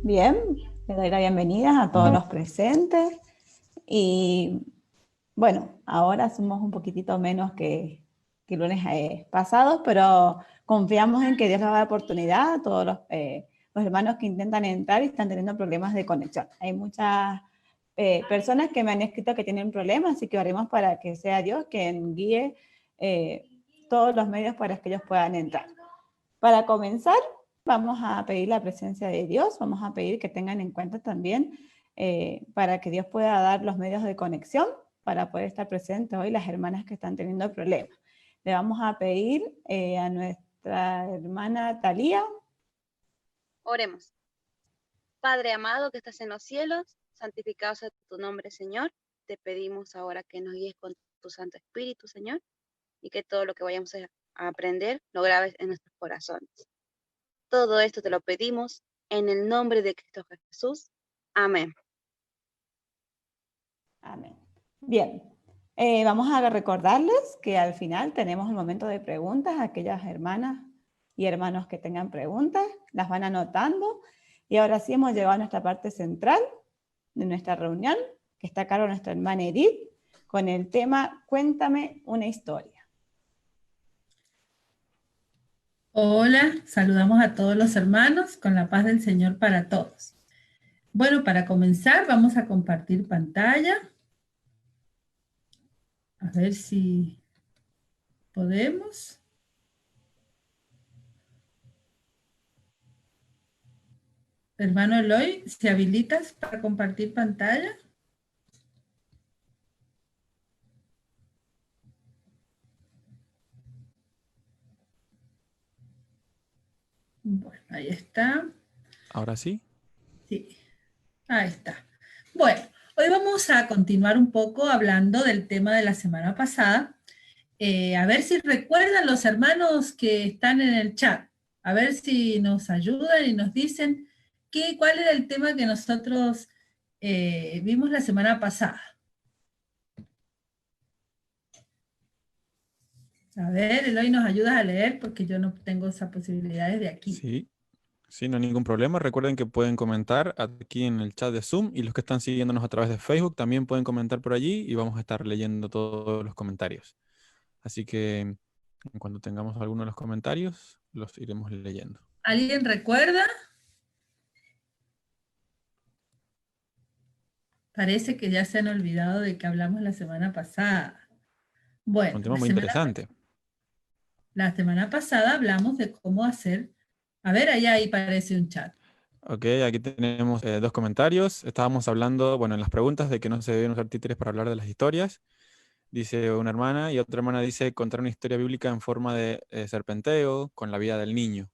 Bien, le doy la bienvenida a todos los presentes y bueno, ahora somos un poquitito menos que lunes pasados, pero confiamos en que Dios nos va a dar oportunidad a todos los hermanos que intentan entrar y están teniendo problemas de conexión. Hay muchas personas que me han escrito que tienen problemas, así que oremos para que sea Dios quien guíe eh, todos los medios para que ellos puedan entrar. Para comenzar, vamos a pedir la presencia de Dios, vamos a pedir que tengan en cuenta también para que Dios pueda dar los medios de conexión para poder estar presentes hoy las hermanas que están teniendo problemas. Le vamos a pedir a nuestra hermana Talía. Oremos. Padre amado que estás en los cielos, santificado sea tu nombre, Señor. Te pedimos ahora que nos guíes con tu Santo Espíritu, Señor, y que todo lo que vayamos a aprender lo grabes en nuestros corazones. Todo esto te lo pedimos en el nombre de Cristo Jesús. Amén. Amén. Bien, vamos a recordarles que al final tenemos el momento de preguntas. Aquellas hermanas y hermanos que tengan preguntas, las van anotando. Y ahora sí hemos llegado a nuestra parte central de nuestra reunión, que está a cargo de nuestra hermana Edith, con el tema Cuéntame una historia. Hola, saludamos a todos los hermanos con la paz del Señor para todos. Bueno, para comenzar vamos a compartir pantalla. A ver si podemos. Hermano Eloy, ¿se habilitas para compartir pantalla? Bueno, ahí está. ¿Ahora sí? Sí, ahí está. Bueno, hoy vamos a continuar un poco hablando del tema de la semana pasada. A ver si recuerdan los hermanos que están en el chat. A ver si nos ayudan y nos dicen cuál era el tema que nosotros vimos la semana pasada. A ver, Eloy, ¿nos ayudas a leer? Porque yo no tengo esas posibilidades de aquí. Sí, no hay ningún problema. Recuerden que pueden comentar aquí en el chat de Zoom y los que están siguiéndonos a través de Facebook también pueden comentar por allí y vamos a estar leyendo todos los comentarios. Así que cuando tengamos alguno de los comentarios, los iremos leyendo. ¿Alguien recuerda? Parece que ya se han olvidado de que hablamos la semana pasada. Bueno, Un tema muy interesante. la semana pasada hablamos de cómo hacer. A ver, ahí parece un chat. Ok, aquí tenemos dos comentarios. Estábamos hablando, bueno, en las preguntas de que no se deben usar títeres para hablar de las historias. Dice una hermana y otra hermana dice contar una historia bíblica en forma de serpenteo con la vida del niño.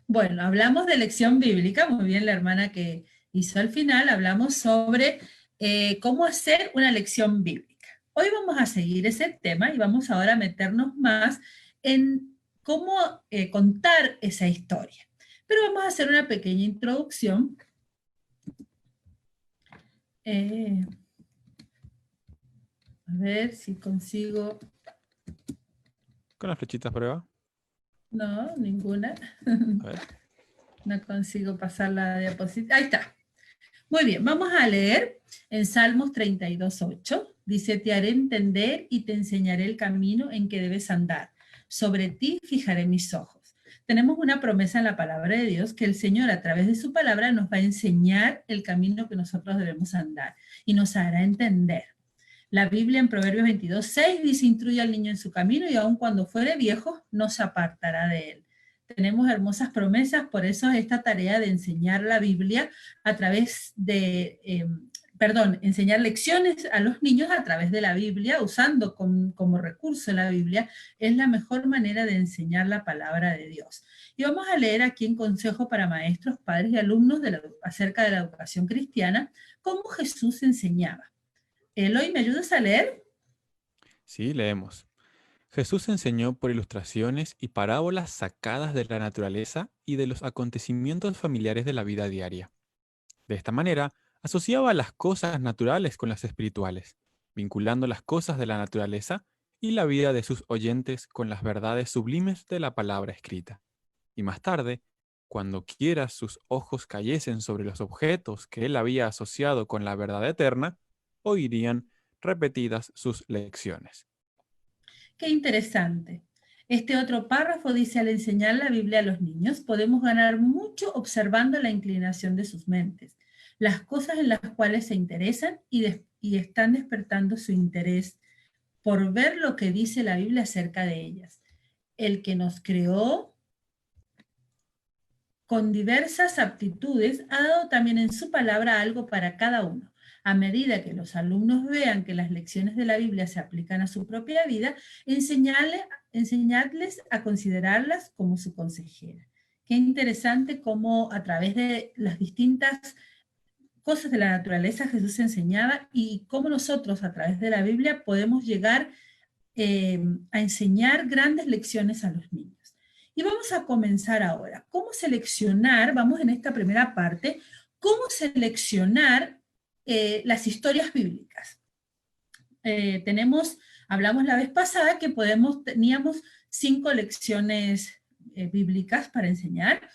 Bueno, hablamos de lección bíblica, muy bien la hermana que hizo al final, hablamos sobre cómo hacer una lección bíblica. Hoy vamos a seguir ese tema y vamos ahora a meternos más en cómo contar esa historia. Pero vamos a hacer una pequeña introducción. A ver si consigo. Con las flechitas prueba. No, ninguna. A ver. No consigo pasar la diapositiva. Ahí está. Muy bien, vamos a leer en Salmos 32:8. Dice, te haré entender y te enseñaré el camino en que debes andar. Sobre ti fijaré mis ojos. Tenemos una promesa en la palabra de Dios que el Señor a través de su palabra nos va a enseñar el camino que nosotros debemos andar y nos hará entender. La Biblia en Proverbios 22:6 dice, instruye al niño en su camino y aun cuando fuere viejo no se apartará de él. Tenemos hermosas promesas, por eso esta tarea de enseñar la Biblia a través de, enseñar lecciones a los niños a través de la Biblia, usando como recurso la Biblia, es la mejor manera de enseñar la palabra de Dios. Y vamos a leer aquí en Consejo para Maestros, Padres y Alumnos acerca de la educación cristiana, cómo Jesús enseñaba. Eloy, ¿me ayudas a leer? Sí, leemos. Jesús enseñó por ilustraciones y parábolas sacadas de la naturaleza y de los acontecimientos familiares de la vida diaria. De esta manera, asociaba las cosas naturales con las espirituales, vinculando las cosas de la naturaleza y la vida de sus oyentes con las verdades sublimes de la palabra escrita. Y más tarde, Cuando quiera sus ojos cayesen sobre los objetos que él había asociado con la verdad eterna, oirían repetidas sus lecciones. Qué interesante. Este otro párrafo dice, al enseñar la Biblia a los niños, podemos ganar mucho observando la inclinación de sus mentes, las cosas en las cuales se interesan y están despertando su interés por ver lo que dice la Biblia acerca de ellas. El que nos creó con diversas aptitudes ha dado también en su palabra algo para cada uno. A medida que los alumnos vean que las lecciones de la Biblia se aplican a su propia vida, enseñarles a considerarlas como su consejera. Qué interesante cómo a través de las distintas cosas de la naturaleza Jesús enseñaba y cómo nosotros a través de la Biblia podemos llegar a enseñar grandes lecciones a los niños. Y vamos a comenzar ahora. ¿Cómo seleccionar? Vamos en esta primera parte. ¿Cómo seleccionar las historias bíblicas? Hablamos la vez pasada que teníamos 5 lecciones bíblicas para enseñar.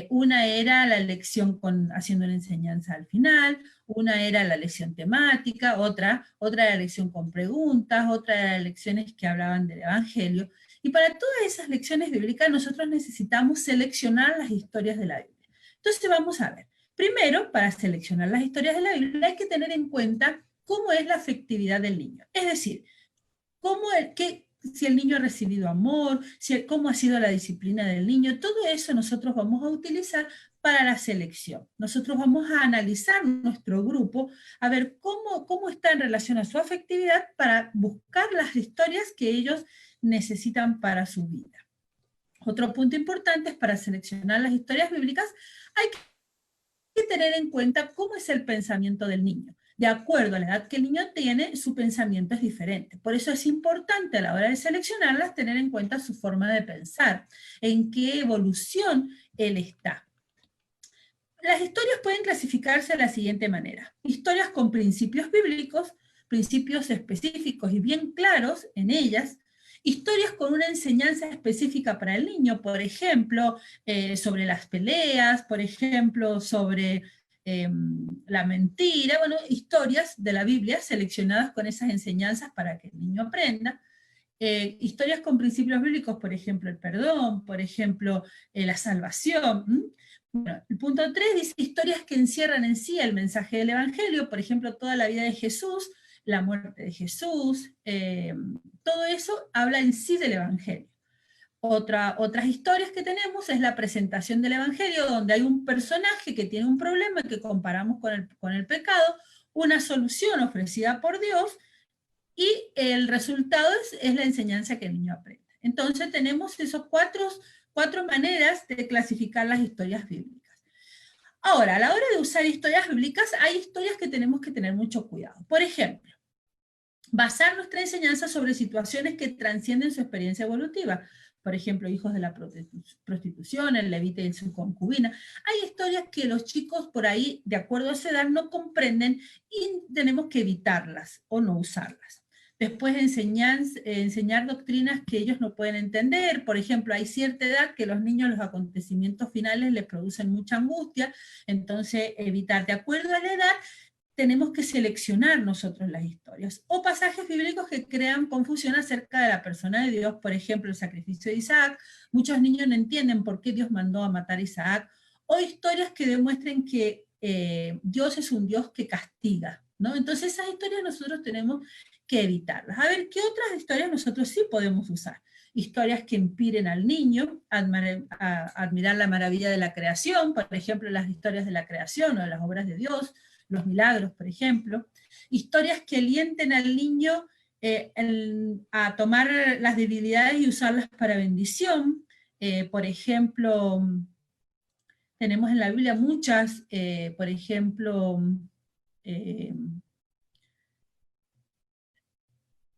Una era la lección haciendo una enseñanza al final, una era la lección temática, otra era la lección con preguntas, otra era las lecciones que hablaban del Evangelio. Y para todas esas lecciones bíblicas nosotros necesitamos seleccionar las historias de la Biblia. Entonces vamos a ver. Primero, para seleccionar las historias de la Biblia hay que tener en cuenta cómo es la afectividad del niño. Es decir, si el niño ha recibido amor, cómo ha sido la disciplina del niño, todo eso nosotros vamos a utilizar para la selección. Nosotros vamos a analizar nuestro grupo, a ver cómo está en relación a su afectividad para buscar las historias que ellos necesitan para su vida. Otro punto importante es para seleccionar las historias bíblicas, hay que tener en cuenta cómo es el pensamiento del niño. De acuerdo a la edad que el niño tiene, su pensamiento es diferente. Por eso es importante a la hora de seleccionarlas tener en cuenta su forma de pensar, en qué evolución él está. Las historias pueden clasificarse de la siguiente manera. Historias con principios bíblicos, principios específicos y bien claros en ellas. Historias con una enseñanza específica para el niño, por ejemplo, sobre las peleas, por ejemplo, sobre la mentira, bueno, historias de la Biblia seleccionadas con esas enseñanzas para que el niño aprenda. Historias con principios bíblicos, por ejemplo, el perdón, por ejemplo, la salvación. Bueno, el punto 3 dice historias que encierran en sí el mensaje del Evangelio, por ejemplo, toda la vida de Jesús, la muerte de Jesús, todo eso habla en sí del Evangelio. Otras historias que tenemos es la presentación del Evangelio, donde hay un personaje que tiene un problema que comparamos con el pecado, una solución ofrecida por Dios, y el resultado es la enseñanza que el niño aprende. Entonces tenemos esas cuatro maneras de clasificar las historias bíblicas. Ahora, a la hora de usar historias bíblicas, hay historias que tenemos que tener mucho cuidado. Por ejemplo, basar nuestra enseñanza sobre situaciones que trascienden su experiencia evolutiva. Por ejemplo, hijos de la prostitución, el levita y su concubina. Hay historias que los chicos por ahí, de acuerdo a su edad, no comprenden y tenemos que evitarlas o no usarlas. Después enseñar doctrinas que ellos no pueden entender. Por ejemplo, hay cierta edad que los niños los acontecimientos finales les producen mucha angustia, entonces evitar. De acuerdo a la edad, tenemos que seleccionar nosotros las historias. O pasajes bíblicos que crean confusión acerca de la persona de Dios, por ejemplo, el sacrificio de Isaac. Muchos niños no entienden por qué Dios mandó a matar a Isaac. O historias que demuestren que Dios es un Dios que castiga, ¿no? Entonces esas historias nosotros tenemos que evitarlas. A ver, ¿qué otras historias nosotros sí podemos usar? Historias que inspiren al niño a admirar la maravilla de la creación, por ejemplo, las historias de la creación o de las obras de Dios, los milagros, por ejemplo. Historias que alienten al niño a tomar las debilidades y usarlas para bendición. Por ejemplo, tenemos en la Biblia muchas, por ejemplo,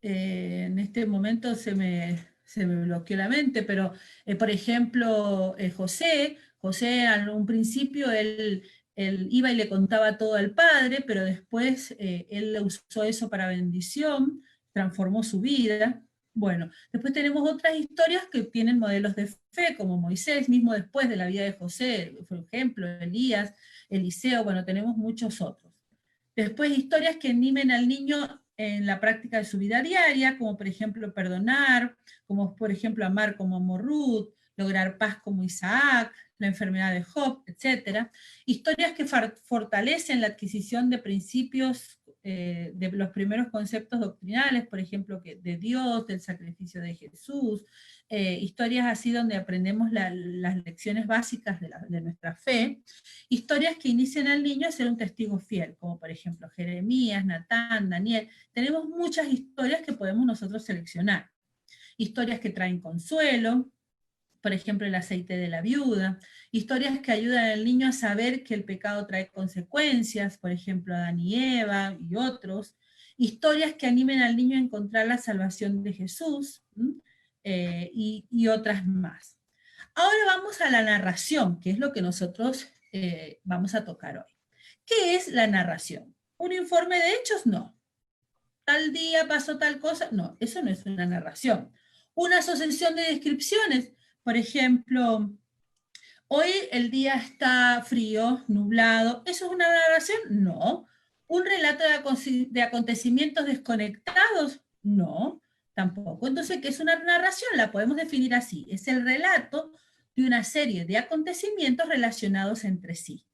en este momento se me bloqueó la mente, pero por ejemplo, José en un principio él iba y le contaba todo al padre, pero después él usó eso para bendición, transformó su vida. Bueno, después tenemos otras historias que tienen modelos de fe, como Moisés, mismo después de la vida de José, por ejemplo, Elías, Eliseo, bueno, tenemos muchos otros. Después historias que animen al niño en la práctica de su vida diaria, como por ejemplo perdonar, como por ejemplo amar como Morrut, lograr paz como Isaac, la enfermedad de Job, etc. Historias que fortalecen la adquisición de principios, de los primeros conceptos doctrinales, por ejemplo, de Dios, del sacrificio de Jesús, historias así donde aprendemos las lecciones básicas de nuestra fe, historias que inician al niño a ser un testigo fiel, como por ejemplo Jeremías, Natán, Daniel. Tenemos muchas historias que podemos nosotros seleccionar. Historias que traen consuelo, por ejemplo el aceite de la viuda, historias que ayudan al niño a saber que el pecado trae consecuencias, por ejemplo Adán y Eva y otros, historias que animen al niño a encontrar la salvación de Jesús, y otras más. Ahora vamos a la narración, que es lo que nosotros vamos a tocar hoy. ¿Qué es la narración? ¿Un informe de hechos? No. ¿Tal día pasó tal cosa? No, eso no es una narración. ¿Una asociación de descripciones? Por ejemplo, hoy el día está frío, nublado. ¿Eso es una narración? No. ¿Un relato de acontecimientos desconectados? No, tampoco. Entonces, ¿qué es una narración? La podemos definir así. Es el relato de una serie de acontecimientos relacionados entre sí.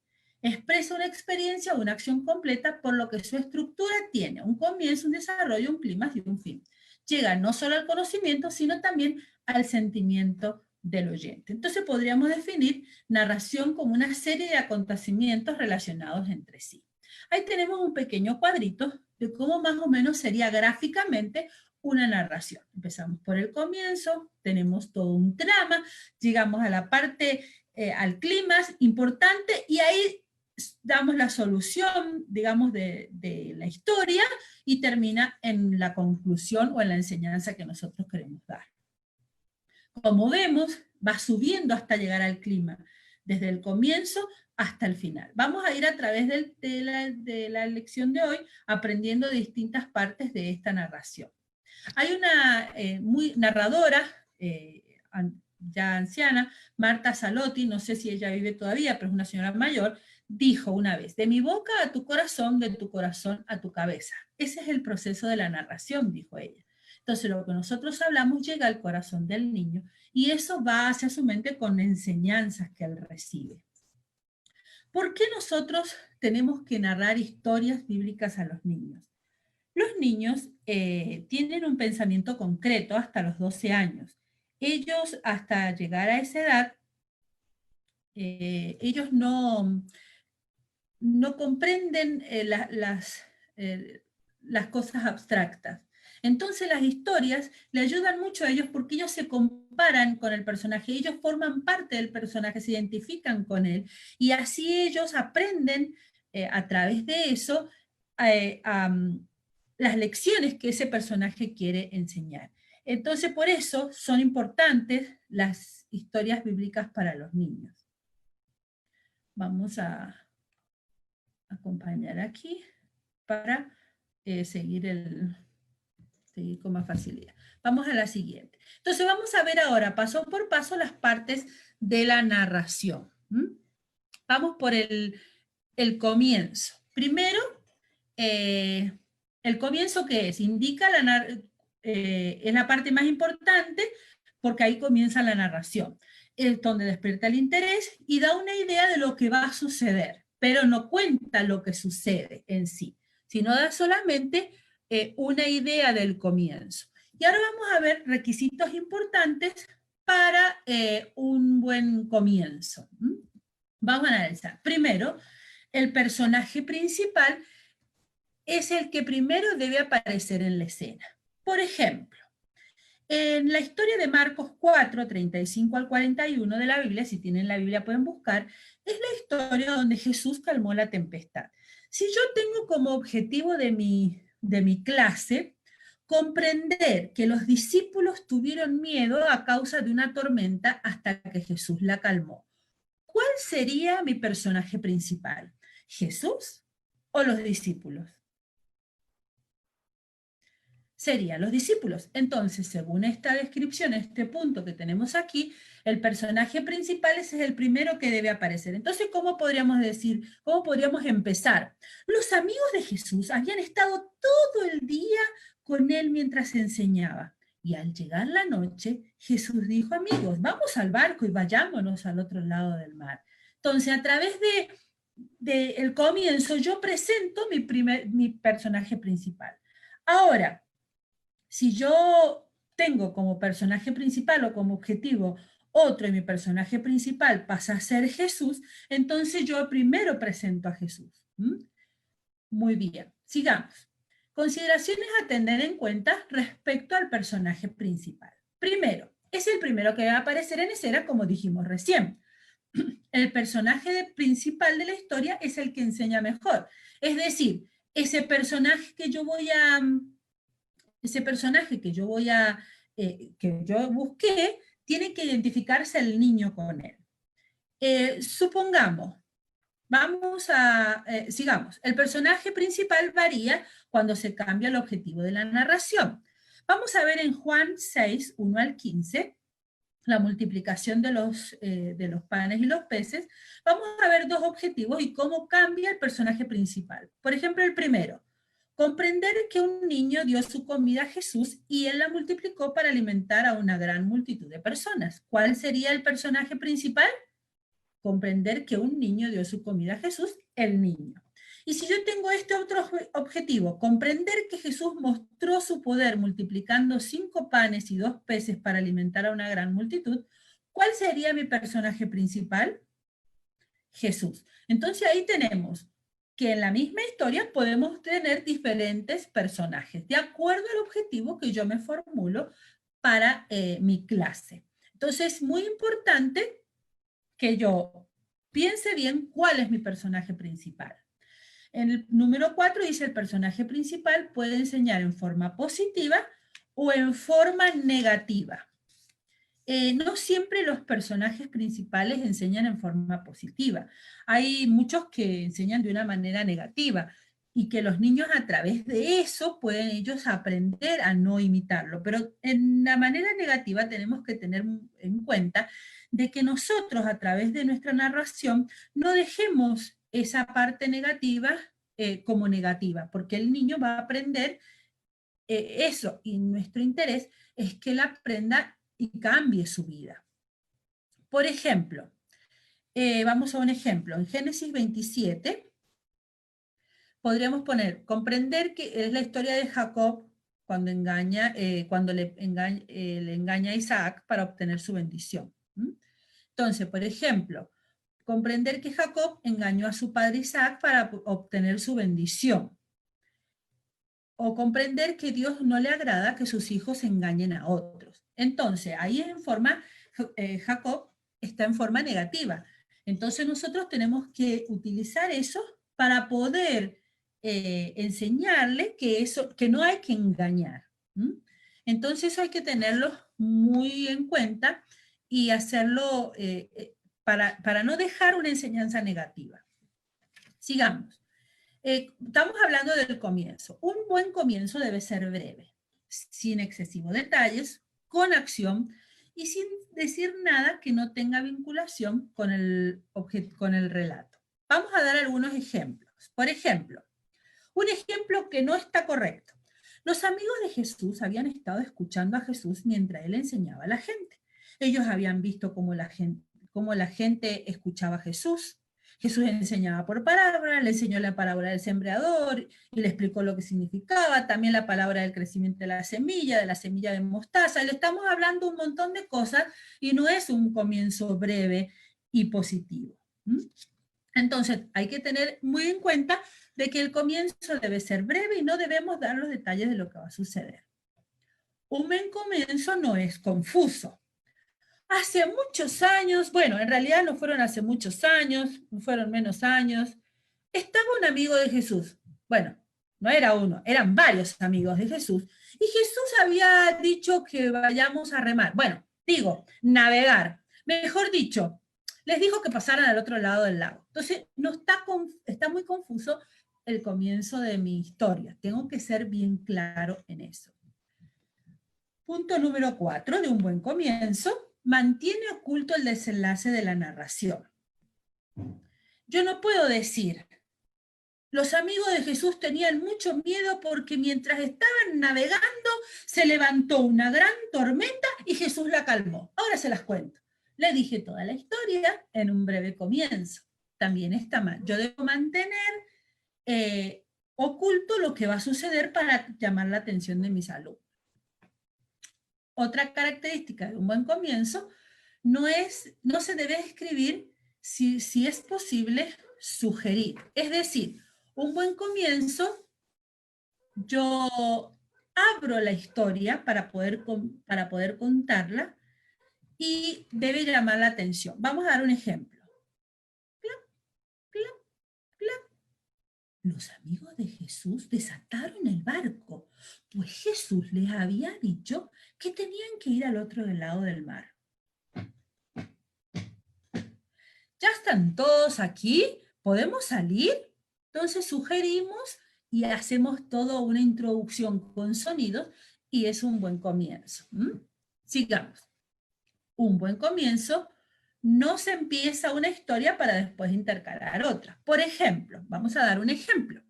Expresa una experiencia o una acción completa, por lo que su estructura tiene un comienzo, un desarrollo, un clímax y un fin. Llega no solo al conocimiento, sino también al sentimiento del oyente. Entonces podríamos definir narración como una serie de acontecimientos relacionados entre sí. Ahí tenemos un pequeño cuadrito de cómo más o menos sería gráficamente una narración. Empezamos por el comienzo, tenemos todo un trama, llegamos a la parte, al clímax importante, y ahí damos la solución, digamos, de la historia, y termina en la conclusión o en la enseñanza que nosotros queremos dar. Como vemos, va subiendo hasta llegar al clima, desde el comienzo hasta el final. Vamos a ir a través de la lección de hoy aprendiendo distintas partes de esta narración. Hay una muy narradora, ya anciana, Marta Salotti, no sé si ella vive todavía, pero es una señora mayor, dijo una vez: de mi boca a tu corazón, de tu corazón a tu cabeza. Ese es el proceso de la narración, dijo ella. Entonces lo que nosotros hablamos llega al corazón del niño y eso va hacia su mente con enseñanzas que él recibe. ¿Por qué nosotros tenemos que narrar historias bíblicas a los niños? Los niños tienen un pensamiento concreto hasta los 12 años. Ellos, hasta llegar a esa edad, ellos no comprenden las cosas abstractas. Entonces las historias le ayudan mucho a ellos porque ellos se comparan con el personaje, ellos forman parte del personaje, se identifican con él, y así ellos aprenden a través de eso las lecciones que ese personaje quiere enseñar. Entonces, por eso son importantes las historias bíblicas para los niños. Vamos a acompañar aquí para seguir con más facilidad. Vamos a la siguiente. Entonces vamos a ver ahora paso por paso las partes de la narración. Vamos por el comienzo. Primero, el comienzo, ¿qué es? Indica es la parte más importante porque ahí comienza la narración. Es donde despierta el interés y da una idea de lo que va a suceder, pero no cuenta lo que sucede en sí, sino da solamente una idea del comienzo. Y ahora vamos a ver requisitos importantes para un buen comienzo. Vamos a analizar. Primero, el personaje principal es el que primero debe aparecer en la escena. Por ejemplo, en la historia de Marcos 4, 35 al 41 de la Biblia, si tienen la Biblia pueden buscar, es la historia donde Jesús calmó la tempestad. Si yo tengo como objetivo de mi clase comprender que los discípulos tuvieron miedo a causa de una tormenta hasta que Jesús la calmó, ¿cuál sería mi personaje principal? ¿Jesús o los discípulos? serían los discípulos. Entonces, según esta descripción, este punto que tenemos aquí, el personaje principal ese es el primero que debe aparecer. Entonces, ¿cómo podríamos decir? ¿Cómo podríamos empezar? Los amigos de Jesús habían estado todo el día con él mientras enseñaba. Y al llegar la noche, Jesús dijo, amigos, vamos al barco y vayámonos al otro lado del mar. Entonces, a través del comienzo, yo presento mi personaje principal. Ahora, si yo tengo como personaje principal o como objetivo otro y mi personaje principal pasa a ser Jesús, entonces yo primero presento a Jesús. Muy bien, sigamos. Consideraciones a tener en cuenta respecto al personaje principal. Primero, es el primero que va a aparecer en escena, como dijimos recién. El personaje principal de la historia es el que enseña mejor. Es decir, ese personaje que yo busqué, tiene que identificarse el niño con él. Supongamos, sigamos, el personaje principal varía cuando se cambia el objetivo de la narración. Vamos a ver en Juan 6, 1 al 15, la multiplicación de los panes y los peces. Vamos a ver dos objetivos y cómo cambia el personaje principal. Por ejemplo, el primero, comprender que un niño dio su comida a Jesús y él la multiplicó para alimentar a una gran multitud de personas. ¿Cuál sería el personaje principal? Comprender que un niño dio su comida a Jesús, el niño. Y si yo tengo este otro objetivo, comprender que Jesús mostró su poder multiplicando 5 panes y 2 peces para alimentar a una gran multitud, ¿cuál sería mi personaje principal? Jesús. Entonces ahí tenemos que en la misma historia podemos tener diferentes personajes, de acuerdo al objetivo que yo me formulo para mi clase. Entonces es muy importante que yo piense bien cuál es mi personaje principal. En el número 4 dice el personaje principal puede enseñar en forma positiva o en forma negativa. No siempre los personajes principales enseñan en forma positiva. Hay muchos que enseñan de una manera negativa y que los niños a través de eso pueden ellos aprender a no imitarlo. Pero en la manera negativa tenemos que tener en cuenta de que nosotros a través de nuestra narración no dejemos esa parte negativa como negativa, porque el niño va a aprender eso y nuestro interés es que él aprenda y cambie su vida. Por ejemplo, vamos a un ejemplo. En Génesis 27 podríamos poner, comprender que es la historia de Jacob cuando le engaña a Isaac para obtener su bendición. Entonces, por ejemplo, comprender que Jacob engañó a su padre Isaac para obtener su bendición. O comprender que Dios no le agrada que sus hijos engañen a otros. Entonces, ahí en forma, Jacob está en forma negativa. Entonces nosotros tenemos que utilizar eso para poder enseñarle que no hay que engañar. Entonces eso hay que tenerlo muy en cuenta y hacerlo para no dejar una enseñanza negativa. Sigamos. Estamos hablando del comienzo. Un buen comienzo debe ser breve, sin excesivos detalles, con acción y sin decir nada que no tenga vinculación con el relato. Vamos a dar algunos ejemplos. Por ejemplo, un ejemplo que no está correcto. Los amigos de Jesús habían estado escuchando a Jesús mientras él enseñaba a la gente. Ellos habían visto cómo la gente escuchaba a Jesús. Jesús enseñaba por parábola, le enseñó la parábola del sembrador y le explicó lo que significaba, también la palabra del crecimiento de la semilla de mostaza. Le estamos hablando un montón de cosas y no es un comienzo breve y positivo. Entonces hay que tener muy en cuenta de que el comienzo debe ser breve y no debemos dar los detalles de lo que va a suceder. Un buen comienzo no es confuso. Hace muchos años, bueno, en realidad no fueron hace muchos años, fueron menos años, estaba un amigo de Jesús. Bueno, no era uno, eran varios amigos de Jesús. Y Jesús había dicho que vayamos a remar. Bueno, navegar. Mejor dicho, les dijo que pasaran al otro lado del lago. Entonces, está muy confuso el comienzo de mi historia. Tengo que ser bien claro en eso. Punto número 4 de un buen comienzo, mantiene oculto el desenlace de la narración. Yo no puedo decir, los amigos de Jesús tenían mucho miedo porque mientras estaban navegando se levantó una gran tormenta y Jesús la calmó. Ahora se las cuento. Le dije toda la historia en un breve comienzo. También está mal. Yo debo mantener oculto lo que va a suceder para llamar la atención de mis alumnos. Otra característica de un buen comienzo no se debe escribir si es posible sugerir. Es decir, un buen comienzo, yo abro la historia para poder contarla y debe llamar la atención. Vamos a dar un ejemplo. Clap, clap, clap. Los amigos de Jesús desataron el barco, pues Jesús les había dicho que tenían que ir al otro lado del mar. ¿Ya están todos aquí? ¿Podemos salir? Entonces sugerimos y hacemos toda una introducción con sonidos y es un buen comienzo. Sigamos. Un buen comienzo no se empieza una historia para después intercalar otra. Por ejemplo, vamos a dar un ejemplo.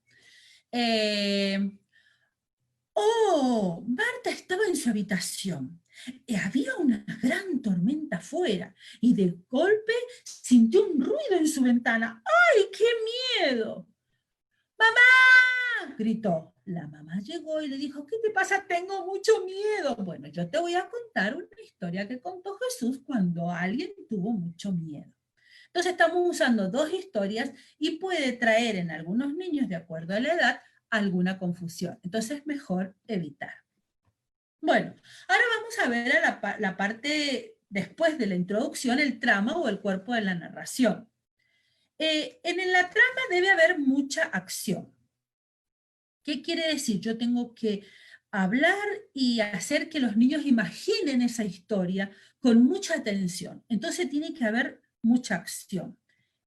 Marta estaba en su habitación. Había una gran tormenta afuera y de golpe sintió un ruido en su ventana. ¡Ay, qué miedo! ¡Mamá!, gritó. La mamá llegó y le dijo, ¿qué te pasa? Tengo mucho miedo. Bueno, yo te voy a contar una historia que contó Jesús cuando alguien tuvo mucho miedo. Entonces estamos usando dos historias y puede traer en algunos niños, de acuerdo a la edad, alguna confusión. Entonces es mejor evitar. Bueno, ahora vamos a ver a la parte después de la introducción, el trama o el cuerpo de la narración. En la trama debe haber mucha acción. ¿Qué quiere decir? Yo tengo que hablar y hacer que los niños imaginen esa historia con mucha atención. Entonces tiene que haber mucha acción.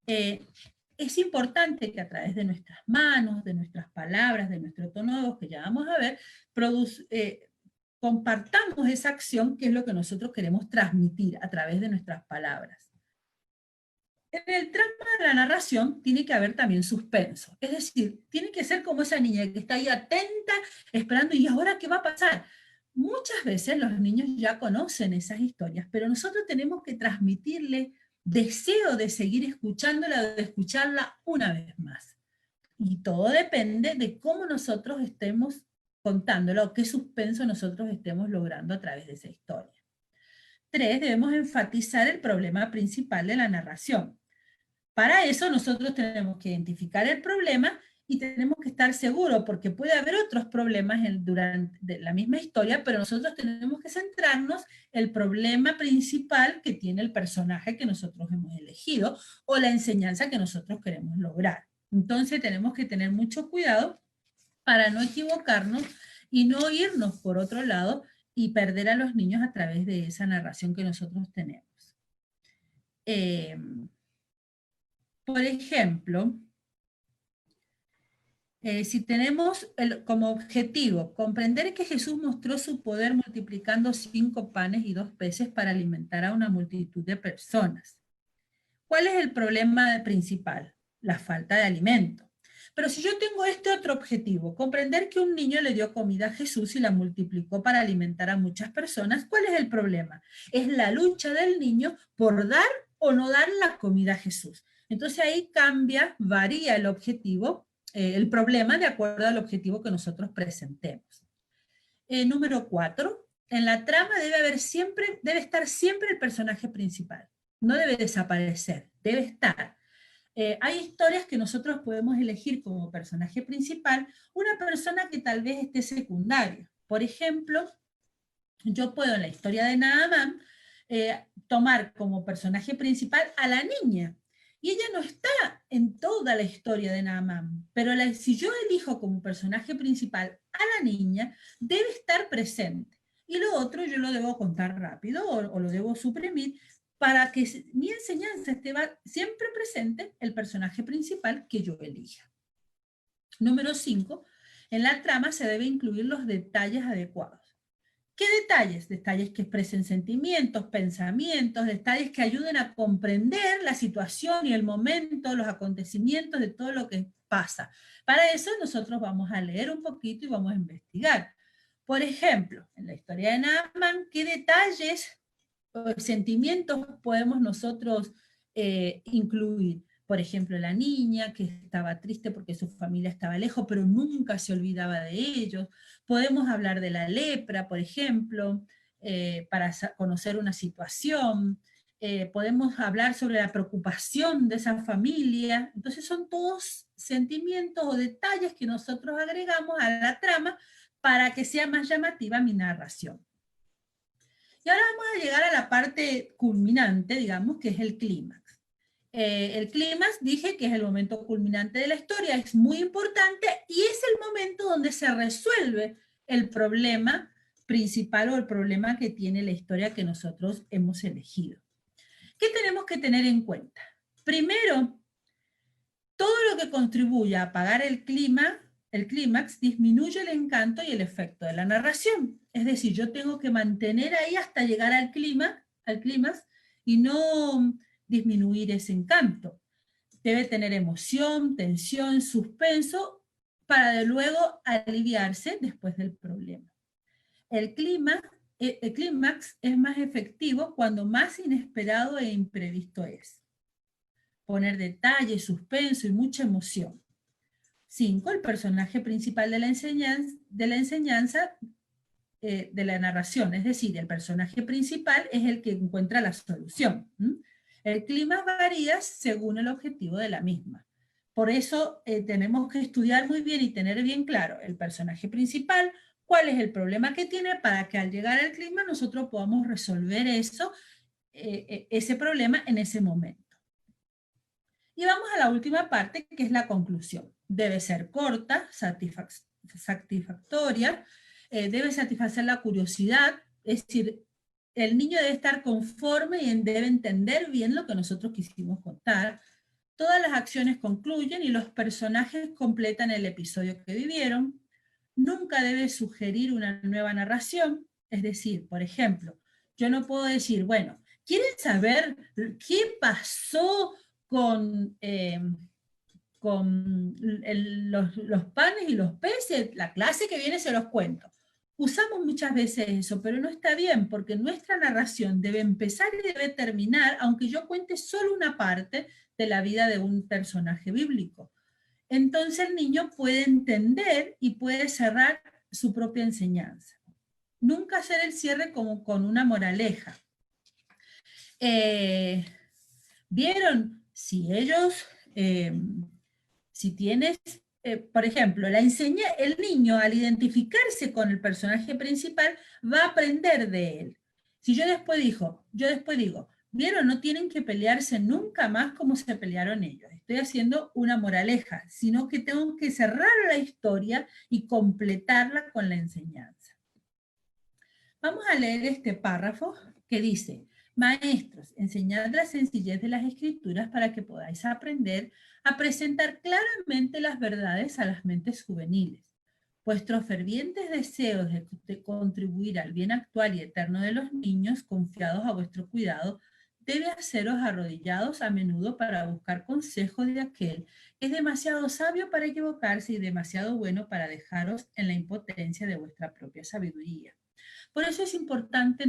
Es importante que a través de nuestras manos, de nuestras palabras, de nuestro tono de voz, que ya vamos a ver, compartamos esa acción que es lo que nosotros queremos transmitir a través de nuestras palabras. En el trama de la narración tiene que haber también suspenso, es decir, tiene que ser como esa niña que está ahí atenta, esperando, ¿y ahora qué va a pasar? Muchas veces los niños ya conocen esas historias, pero nosotros tenemos que transmitirle deseo de seguir escuchándola, de escucharla una vez más. Y todo depende de cómo nosotros estemos contándolo, o qué suspenso nosotros estemos logrando a través de esa historia. 3, debemos enfatizar el problema principal de la narración. Para eso nosotros tenemos que identificar el problema y tenemos que estar seguros, porque puede haber otros problemas durante la misma historia, pero nosotros tenemos que centrarnos en el problema principal que tiene el personaje que nosotros hemos elegido o la enseñanza que nosotros queremos lograr. Entonces tenemos que tener mucho cuidado para no equivocarnos y no irnos por otro lado y perder a los niños a través de esa narración que nosotros tenemos. Por ejemplo, si tenemos como objetivo comprender que Jesús mostró su poder multiplicando 5 panes y 2 peces para alimentar a una multitud de personas. ¿Cuál es el problema principal? La falta de alimento. Pero si yo tengo este otro objetivo, comprender que un niño le dio comida a Jesús y la multiplicó para alimentar a muchas personas, ¿cuál es el problema? Es la lucha del niño por dar o no dar la comida a Jesús. Entonces ahí varía el objetivo, el problema de acuerdo al objetivo que nosotros presentemos. Número 4, en la trama debe estar siempre el personaje principal. No debe desaparecer, debe estar. Hay historias que nosotros podemos elegir como personaje principal una persona que tal vez esté secundaria. Por ejemplo, yo puedo en la historia de Naamán tomar como personaje principal a la niña. Y ella no está en toda la historia de Naamán, pero si yo elijo como personaje principal a la niña, debe estar presente. Y lo otro yo lo debo contar rápido o lo debo suprimir para que mi enseñanza esté siempre presente el personaje principal que yo elija. Número 5, en la trama se debe incluir los detalles adecuados. ¿Qué detalles? Detalles que expresen sentimientos, pensamientos, detalles que ayuden a comprender la situación y el momento, los acontecimientos de todo lo que pasa. Para eso nosotros vamos a leer un poquito y vamos a investigar. Por ejemplo, en la historia de Naamán, ¿qué detalles o sentimientos podemos nosotros incluir? Por ejemplo, la niña que estaba triste porque su familia estaba lejos, pero nunca se olvidaba de ellos. Podemos hablar de la lepra, por ejemplo, para conocer una situación. Podemos hablar sobre la preocupación de esa familia. Entonces son todos sentimientos o detalles que nosotros agregamos a la trama para que sea más llamativa mi narración. Y ahora vamos a llegar a la parte culminante, digamos, que es el clímax. El clímax, dije que es el momento culminante de la historia, es muy importante y es el momento donde se resuelve el problema principal o el problema que tiene la historia que nosotros hemos elegido. ¿Qué tenemos que tener en cuenta? Primero, todo lo que contribuya a apagar el clímax disminuye el encanto y el efecto de la narración. Es decir, yo tengo que mantener ahí hasta llegar al clímax y no disminuir ese encanto. Debe tener emoción, tensión, suspenso, para de luego aliviarse después del problema. El clímax es más efectivo cuando más inesperado e imprevisto es. Poner detalle, suspenso y mucha emoción. 5. El personaje principal de la enseñanza de la narración, es decir, el personaje principal es el que encuentra la solución. El clima varía según el objetivo de la misma. Por eso tenemos que estudiar muy bien y tener bien claro el personaje principal, cuál es el problema que tiene para que al llegar al clima nosotros podamos resolver ese problema en ese momento. Y vamos a la última parte, que es la conclusión. Debe ser corta, satisfactoria, debe satisfacer la curiosidad, es decir, el niño debe estar conforme y debe entender bien lo que nosotros quisimos contar. Todas las acciones concluyen y los personajes completan el episodio que vivieron. Nunca debe sugerir una nueva narración, es decir, por ejemplo, yo no puedo decir, bueno, ¿quieren saber qué pasó con los panes y los peces? La clase que viene se los cuento. Usamos muchas veces eso, pero no está bien, porque nuestra narración debe empezar y debe terminar, aunque yo cuente solo una parte de la vida de un personaje bíblico. Entonces el niño puede entender y puede cerrar su propia enseñanza. Nunca hacer el cierre como con una moraleja. ¿Vieron? Si ellos, si tienes, por ejemplo, el niño al identificarse con el personaje principal va a aprender de él. Si yo después digo, ¿vieron? No tienen que pelearse nunca más como se pelearon ellos. Estoy haciendo una moraleja, sino que tengo que cerrar la historia y completarla con la enseñanza. Vamos a leer este párrafo que dice: maestros, enseñad la sencillez de las escrituras para que podáis aprender a presentar claramente las verdades a las mentes juveniles. Vuestros fervientes deseos de contribuir al bien actual y eterno de los niños confiados a vuestro cuidado debe haceros arrodillados a menudo para buscar consejos de aquel que es demasiado sabio para equivocarse y demasiado bueno para dejaros en la impotencia de vuestra propia sabiduría. Por eso es importante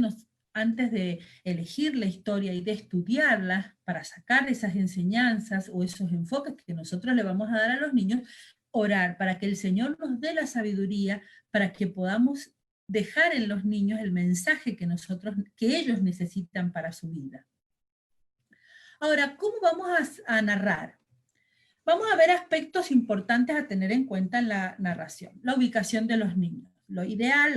antes de elegir la historia y de estudiarla para sacar esas enseñanzas o esos enfoques que nosotros le vamos a dar a los niños, orar para que el Señor nos dé la sabiduría para que podamos dejar en los niños el mensaje que ellos necesitan para su vida. Ahora, ¿cómo vamos a narrar? Vamos a ver aspectos importantes a tener en cuenta en la narración. La ubicación de los niños. La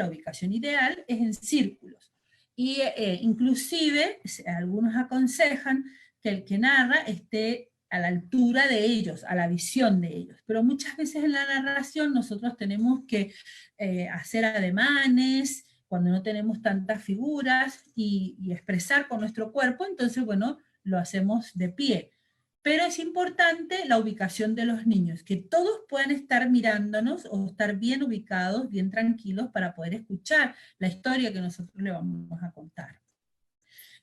ubicación ideal es en círculos. Y inclusive algunos aconsejan que el que narra esté a la altura de ellos, a la visión de ellos. Pero muchas veces en la narración nosotros tenemos que hacer ademanes, cuando no tenemos tantas figuras, y expresar con nuestro cuerpo, entonces, bueno, lo hacemos de pie. pero es importante la ubicación de los niños, que todos puedan estar mirándonos o estar bien ubicados, bien tranquilos para poder escuchar la historia que nosotros le vamos a contar.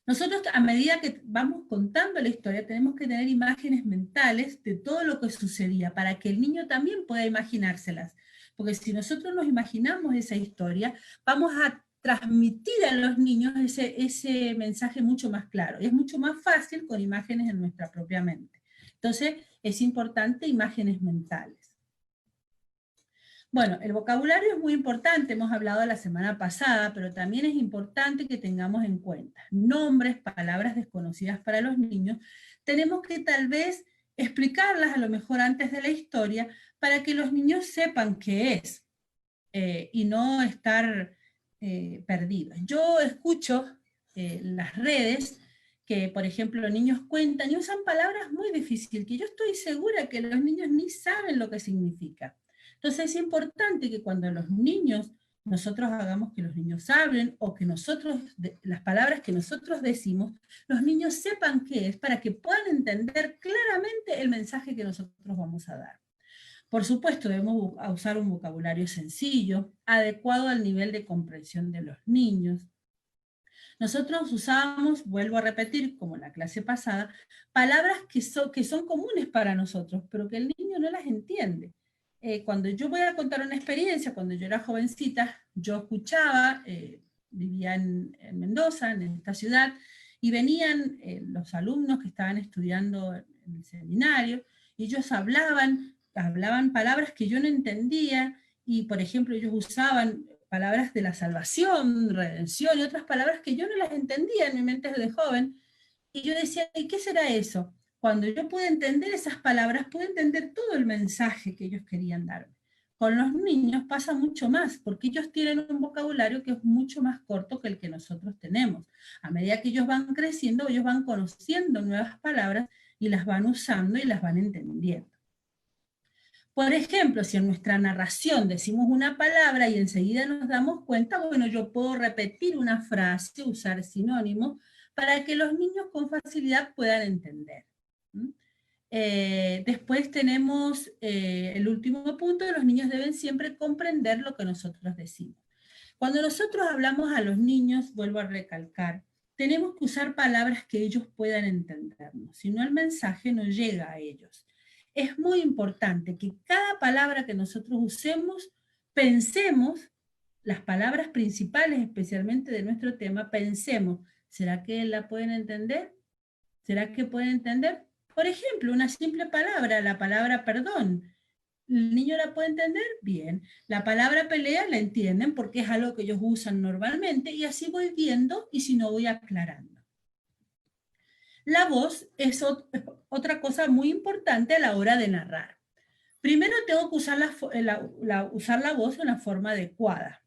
Nosotros, a medida que vamos contando la historia, tenemos que tener imágenes mentales de todo lo que sucedía, para que el niño también pueda imaginárselas. Porque si nosotros nos imaginamos esa historia, vamos a transmitir a los niños ese mensaje mucho más claro. Es mucho más fácil con imágenes en nuestra propia mente. Entonces, es importante imágenes mentales. Bueno, el vocabulario es muy importante, hemos hablado la semana pasada, pero también es importante que tengamos en cuenta nombres, palabras desconocidas para los niños. Tenemos que tal vez explicarlas a lo mejor antes de la historia para que los niños sepan qué es y no estar perdidos. Yo escucho en las redes que, por ejemplo, los niños cuentan y usan palabras muy difíciles, que yo estoy segura que los niños ni saben lo que significa. Entonces es importante que cuando los niños, nosotros hagamos que los niños hablen, o que nosotros, las palabras que nosotros decimos, los niños sepan qué es, para que puedan entender claramente el mensaje que nosotros vamos a dar. Por supuesto, debemos usar un vocabulario sencillo, adecuado al nivel de comprensión de los niños. Nosotros usábamos, vuelvo a repetir, como en la clase pasada, palabras que son comunes para nosotros, pero que el niño no las entiende. Cuando yo voy a contar una experiencia, cuando yo era jovencita, yo escuchaba, vivía en Mendoza, en esta ciudad, y venían los alumnos que estaban estudiando en el seminario, y ellos hablaban palabras que yo no entendía, y por ejemplo ellos usaban palabras de la salvación, redención, y otras palabras que yo no las entendía en mi mente de joven, y yo decía, ¿y qué será eso? Cuando yo pude entender esas palabras, pude entender todo el mensaje que ellos querían darme. Con los niños pasa mucho más, porque ellos tienen un vocabulario que es mucho más corto que el que nosotros tenemos. A medida que ellos van creciendo, ellos van conociendo nuevas palabras y las van usando y las van entendiendo. Por ejemplo, si en nuestra narración decimos una palabra y enseguida nos damos cuenta, bueno, yo puedo repetir una frase, usar sinónimos, para que los niños con facilidad puedan entender. Después tenemos el último punto: los niños deben siempre comprender lo que nosotros decimos. Cuando nosotros hablamos a los niños, vuelvo a recalcar, tenemos que usar palabras que ellos puedan entendernos, si no el mensaje no llega a ellos. Es muy importante que cada palabra que nosotros usemos, pensemos, las palabras principales especialmente de nuestro tema, pensemos, ¿será que la pueden entender? ¿Será que pueden entender? Por ejemplo, una simple palabra, la palabra perdón. ¿El niño la puede entender? Bien. La palabra pelea la entienden porque es algo que ellos usan normalmente, y así voy viendo y si no voy aclarando. La voz es otra cosa muy importante a la hora de narrar. Primero tengo que usar la voz de una forma adecuada.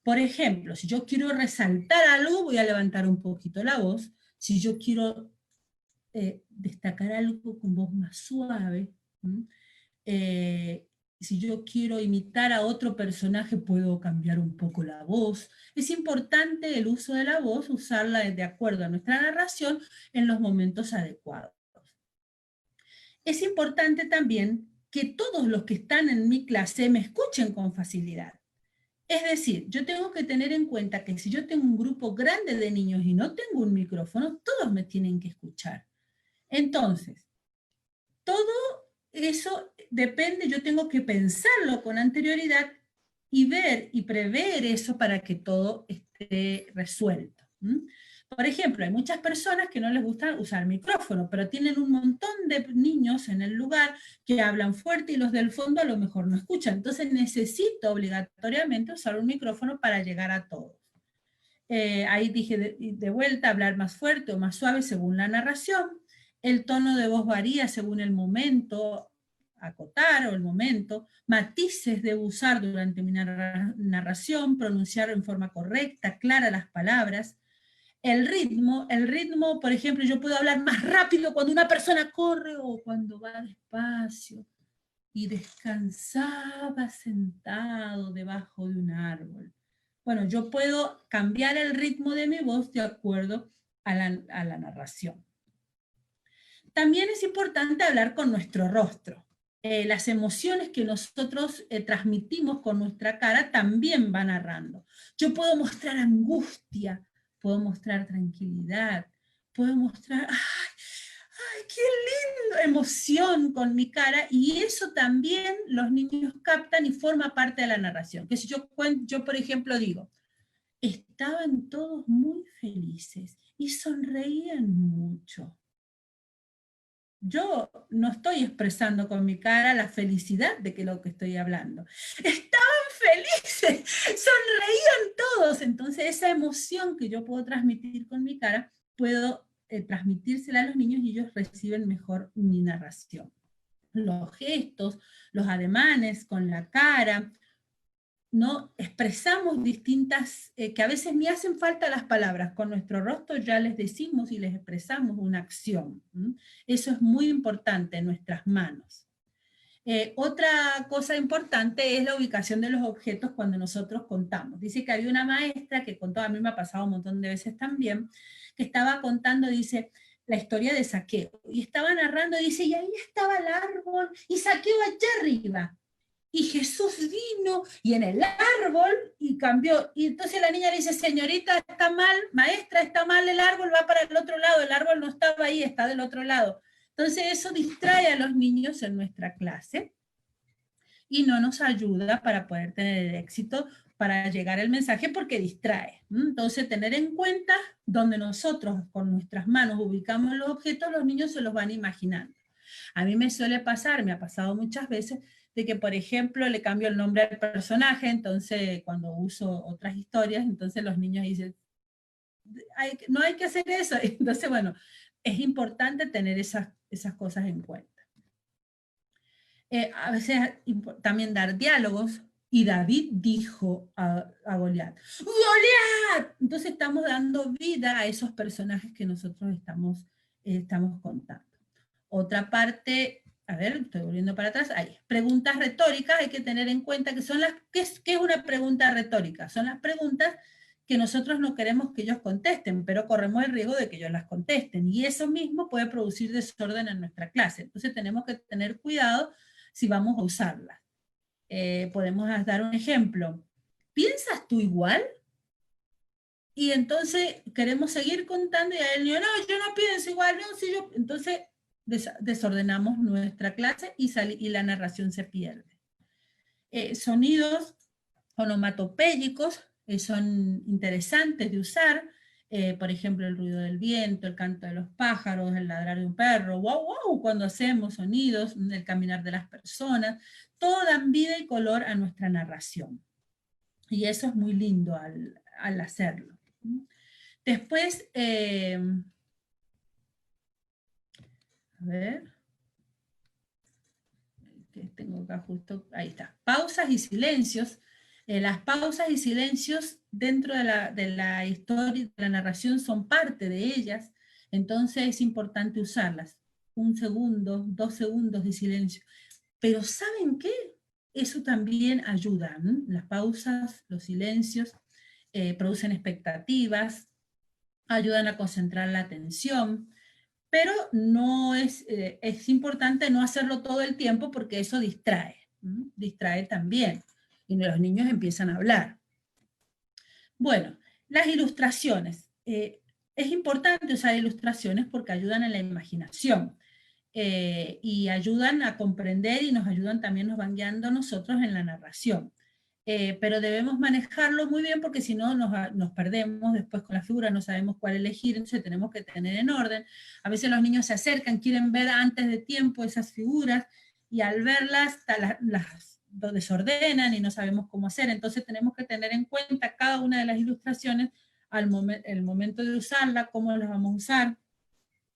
Por ejemplo, si yo quiero resaltar algo, voy a levantar un poquito la voz. Si yo quiero destacar algo con voz más suave, si yo quiero imitar a otro personaje, puedo cambiar un poco la voz. Es importante el uso de la voz, usarla de acuerdo a nuestra narración en los momentos adecuados. Es importante también que todos los que están en mi clase me escuchen con facilidad. Es decir, yo tengo que tener en cuenta que si yo tengo un grupo grande de niños y no tengo un micrófono, todos me tienen que escuchar. Entonces, todo eso depende, yo tengo que pensarlo con anterioridad y ver y prever eso para que todo esté resuelto. Por ejemplo, hay muchas personas que no les gusta usar micrófono, pero tienen un montón de niños en el lugar que hablan fuerte y los del fondo a lo mejor no escuchan. Entonces necesito obligatoriamente usar un micrófono para llegar a todos. Ahí dije de vuelta, hablar más fuerte o más suave según la narración. El tono de voz varía según el momento, acotar o el momento. Matices debo usar durante mi narración, pronunciar en forma correcta, clara las palabras. El ritmo, por ejemplo, yo puedo hablar más rápido cuando una persona corre o cuando va despacio. Y descansaba sentado debajo de un árbol. Bueno, yo puedo cambiar el ritmo de mi voz de acuerdo a la narración. También es importante hablar con nuestro rostro. Las emociones que nosotros transmitimos con nuestra cara también van narrando. Yo puedo mostrar angustia, puedo mostrar tranquilidad, puedo mostrar, ¡ay, qué lindo! Emoción con mi cara, y eso también los niños captan y forma parte de la narración. Que si yo, por ejemplo, digo, estaban todos muy felices y sonreían mucho. Yo no estoy expresando con mi cara la felicidad de que lo que estoy hablando. Estaban felices, sonreían todos. Entonces esa emoción que yo puedo transmitir con mi cara, puedo transmitírsela a los niños y ellos reciben mejor mi narración. Los gestos, los ademanes con la cara, ¿no? Expresamos distintas, que a veces ni hacen falta las palabras, con nuestro rostro ya les decimos y les expresamos una acción. Eso es muy importante en nuestras manos. Otra cosa importante es la ubicación de los objetos cuando nosotros contamos. Dice que había una maestra que contó, a mí me ha pasado un montón de veces también, que estaba contando, dice, la historia de Saqueo, y estaba narrando, dice, y ahí estaba el árbol, y Saqueo allá arriba. Y Jesús vino y en el árbol y cambió. Y entonces la niña le dice, señorita, está mal, maestra, está mal el árbol, va para el otro lado, el árbol no estaba ahí, está del otro lado. Entonces eso distrae a los niños en nuestra clase y no nos ayuda para poder tener el éxito para llegar al mensaje porque distrae. Entonces tener en cuenta donde nosotros con nuestras manos ubicamos los objetos, los niños se los van imaginando. A mí me suele pasar, me ha pasado muchas veces, de que, por ejemplo, le cambio el nombre al personaje, entonces cuando uso otras historias, entonces los niños dicen, no hay que hacer eso. Entonces, bueno, es importante tener esas cosas en cuenta. A veces también dar diálogos, y David dijo a Goliat, ¡Goliat! Entonces estamos dando vida a esos personajes que nosotros estamos contando. Otra parte, a ver, estoy volviendo para atrás, ahí, preguntas retóricas, hay que tener en cuenta que son las, ¿qué es una pregunta retórica? Son las preguntas que nosotros no queremos que ellos contesten, pero corremos el riesgo de que ellos las contesten, y eso mismo puede producir desorden en nuestra clase. Entonces tenemos que tener cuidado si vamos a usarlas. Podemos dar un ejemplo. ¿Piensas tú igual? Y entonces queremos seguir contando y a él, no, yo no pienso igual, no, si yo... Entonces desordenamos nuestra clase y la narración se pierde. Sonidos onomatopéyicos son interesantes de usar, por ejemplo, el ruido del viento, el canto de los pájaros, el ladrar de un perro, wow, wow, cuando hacemos sonidos, el caminar de las personas, todo dan vida y color a nuestra narración. Y eso es muy lindo al hacerlo. Después, a ver, que tengo acá justo, ahí está, pausas y silencios. Las pausas y silencios dentro de la historia, de la narración, son parte de ellas, entonces es importante usarlas. 1 segundo, 2 segundos de silencio. Pero ¿saben qué? Eso también ayuda, ¿no? Las pausas, los silencios, producen expectativas, ayudan a concentrar la atención, pero no es importante no hacerlo todo el tiempo porque eso distrae, distrae también, y los niños empiezan a hablar. Bueno, las ilustraciones. Es importante usar ilustraciones porque ayudan a la imaginación y ayudan a comprender y nos ayudan también, nos van guiando a nosotros en la narración. Pero debemos manejarlo muy bien porque si no nos perdemos después con las figuras, no sabemos cuál elegir, entonces tenemos que tener en orden. A veces los niños se acercan, quieren ver antes de tiempo esas figuras y al verlas las desordenan y no sabemos cómo hacer, entonces tenemos que tener en cuenta cada una de las ilustraciones, el momento de usarla, cómo las vamos a usar,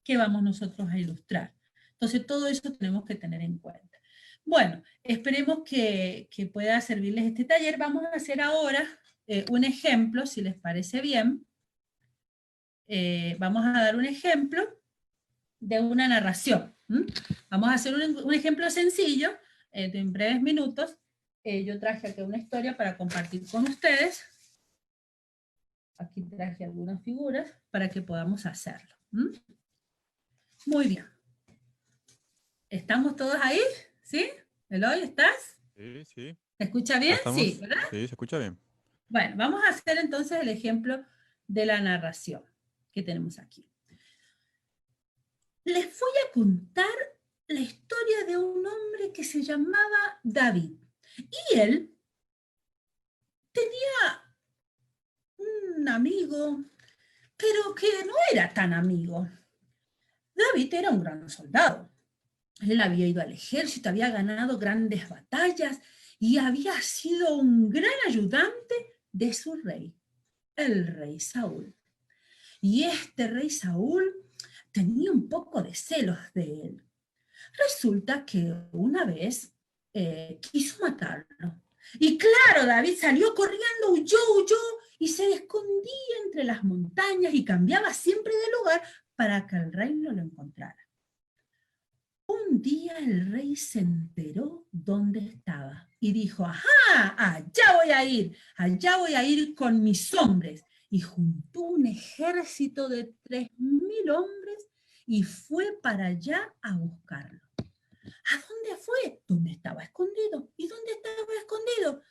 qué vamos nosotros a ilustrar. Entonces todo eso tenemos que tener en cuenta. Bueno, esperemos que pueda servirles este taller. Vamos a hacer ahora un ejemplo, si les parece bien. Vamos a dar un ejemplo de una narración. Vamos a hacer un ejemplo sencillo, en breves minutos. Yo traje aquí una historia para compartir con ustedes. Aquí traje algunas figuras para que podamos hacerlo. Muy bien. ¿Estamos todos ahí? ¿Sí? ¿Eloy, estás? Sí, sí. ¿Se escucha Ya bien? estamos. Sí, ¿verdad? Sí, se escucha bien. Bueno, vamos a hacer entonces el ejemplo de la narración que tenemos aquí. Les voy a contar la historia de un hombre que se llamaba David. Y él tenía un amigo, pero que no era tan amigo. David era un gran soldado. Él había ido al ejército, había ganado grandes batallas y había sido un gran ayudante de su rey, el rey Saúl. Y este rey Saúl tenía un poco de celos de él. Resulta que una vez quiso matarlo. Y claro, David salió corriendo, huyó y se escondía entre las montañas y cambiaba siempre de lugar para que el rey no lo encontrara. Un día el rey se enteró dónde estaba y dijo, ajá, allá voy a ir con mis hombres. Y juntó un ejército de 3.000 hombres y fue para allá a buscarlo. ¿A dónde fue? ¿Dónde estaba escondido? ¿Y dónde estaba escondido?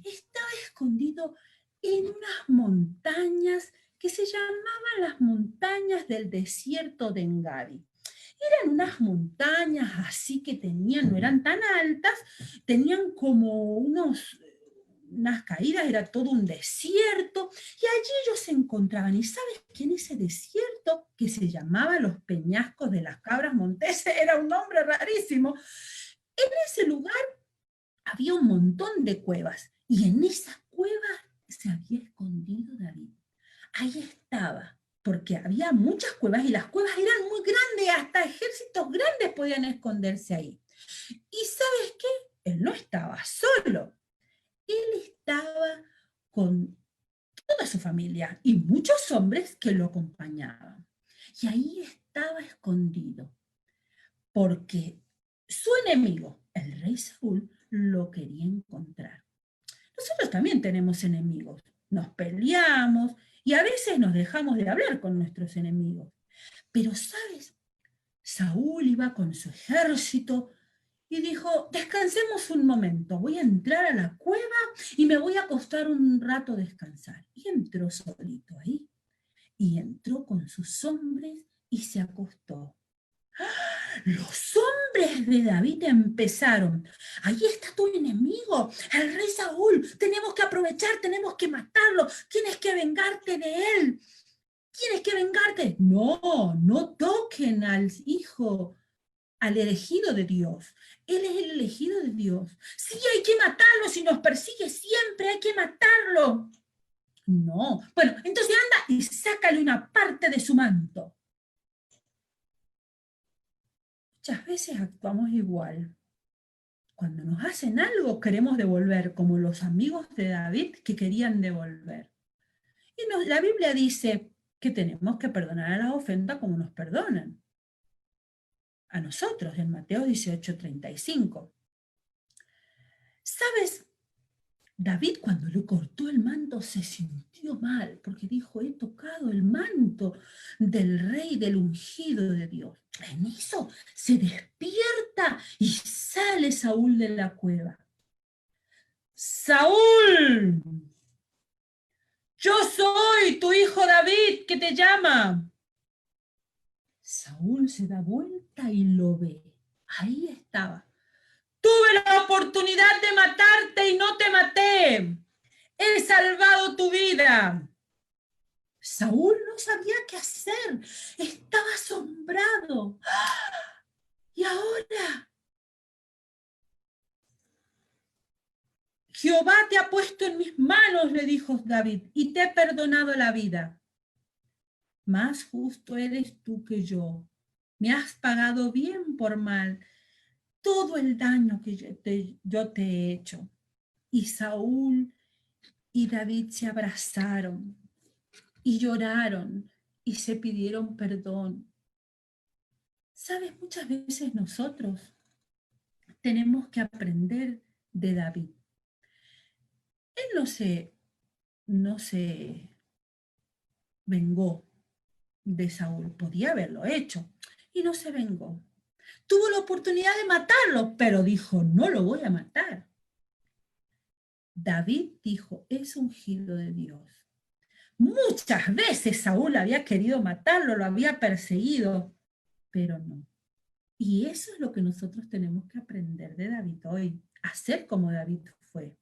Estaba escondido en unas montañas que se llamaban las montañas del desierto de Engadi. Eran unas montañas así que tenían, no eran tan altas, tenían como unas caídas, era todo un desierto, y allí ellos se encontraban. ¿Y sabes que en ese desierto, que se llamaba los Peñascos de las Cabras Monteses, era un nombre rarísimo, en ese lugar había un montón de cuevas, y en esas cuevas se había escondido David. Ahí estaba, porque había muchas cuevas y las cuevas eran muy grandes, hasta ejércitos grandes podían esconderse ahí. ¿Y sabes qué? Él no estaba solo, él estaba con toda su familia y muchos hombres que lo acompañaban. Y ahí estaba escondido, porque su enemigo, el rey Saúl, lo quería encontrar. Nosotros también tenemos enemigos, nos peleamos y a veces nos dejamos de hablar con nuestros enemigos. Pero, ¿sabes? Saúl iba con su ejército y dijo, descansemos un momento, voy a entrar a la cueva y me voy a acostar un rato a descansar. Y entró solito ahí, y entró con sus hombres y se acostó. Los hombres de David empezaron, ahí está tu enemigo, el rey Saúl, tenemos que aprovechar, tenemos que matarlo, tienes que vengarte de él, tienes que vengarte. No, no toquen al hijo, al elegido de Dios. Él es el elegido de Dios. Sí, hay que matarlo, si nos persigue siempre hay que matarlo. No, bueno, entonces anda y sácale una parte de su manto. Muchas veces actuamos igual. Cuando nos hacen algo queremos devolver, como los amigos de David que querían devolver. Y la Biblia dice que tenemos que perdonar a las ofensas como nos perdonan a nosotros, en Mateo 18:35. ¿Sabes? David, cuando le cortó el manto, se sintió mal, porque dijo, he tocado el manto del rey, del ungido de Dios. En eso se despierta y sale Saúl de la cueva. ¡Saúl! Yo soy tu hijo David que te llama. Saúl se da vuelta y lo ve. Ahí estaba. Tuve la oportunidad de matarte y no te maté. He salvado tu vida. Saúl no sabía qué hacer. Estaba asombrado. ¿Y ahora? Jehová te ha puesto en mis manos, le dijo David, y te he perdonado la vida. Más justo eres tú que yo. Me has pagado bien por mal todo el daño que yo te he hecho. Y Saúl y David se abrazaron y lloraron y se pidieron perdón. ¿Sabes? Muchas veces nosotros tenemos que aprender de David. Él no se vengó de Saúl, podía haberlo hecho, y no se vengó. Tuvo la oportunidad de matarlo, pero dijo, no lo voy a matar. David dijo, es ungido de Dios. Muchas veces Saúl había querido matarlo, lo había perseguido, pero no. Y eso es lo que nosotros tenemos que aprender de David hoy, hacer como David fue.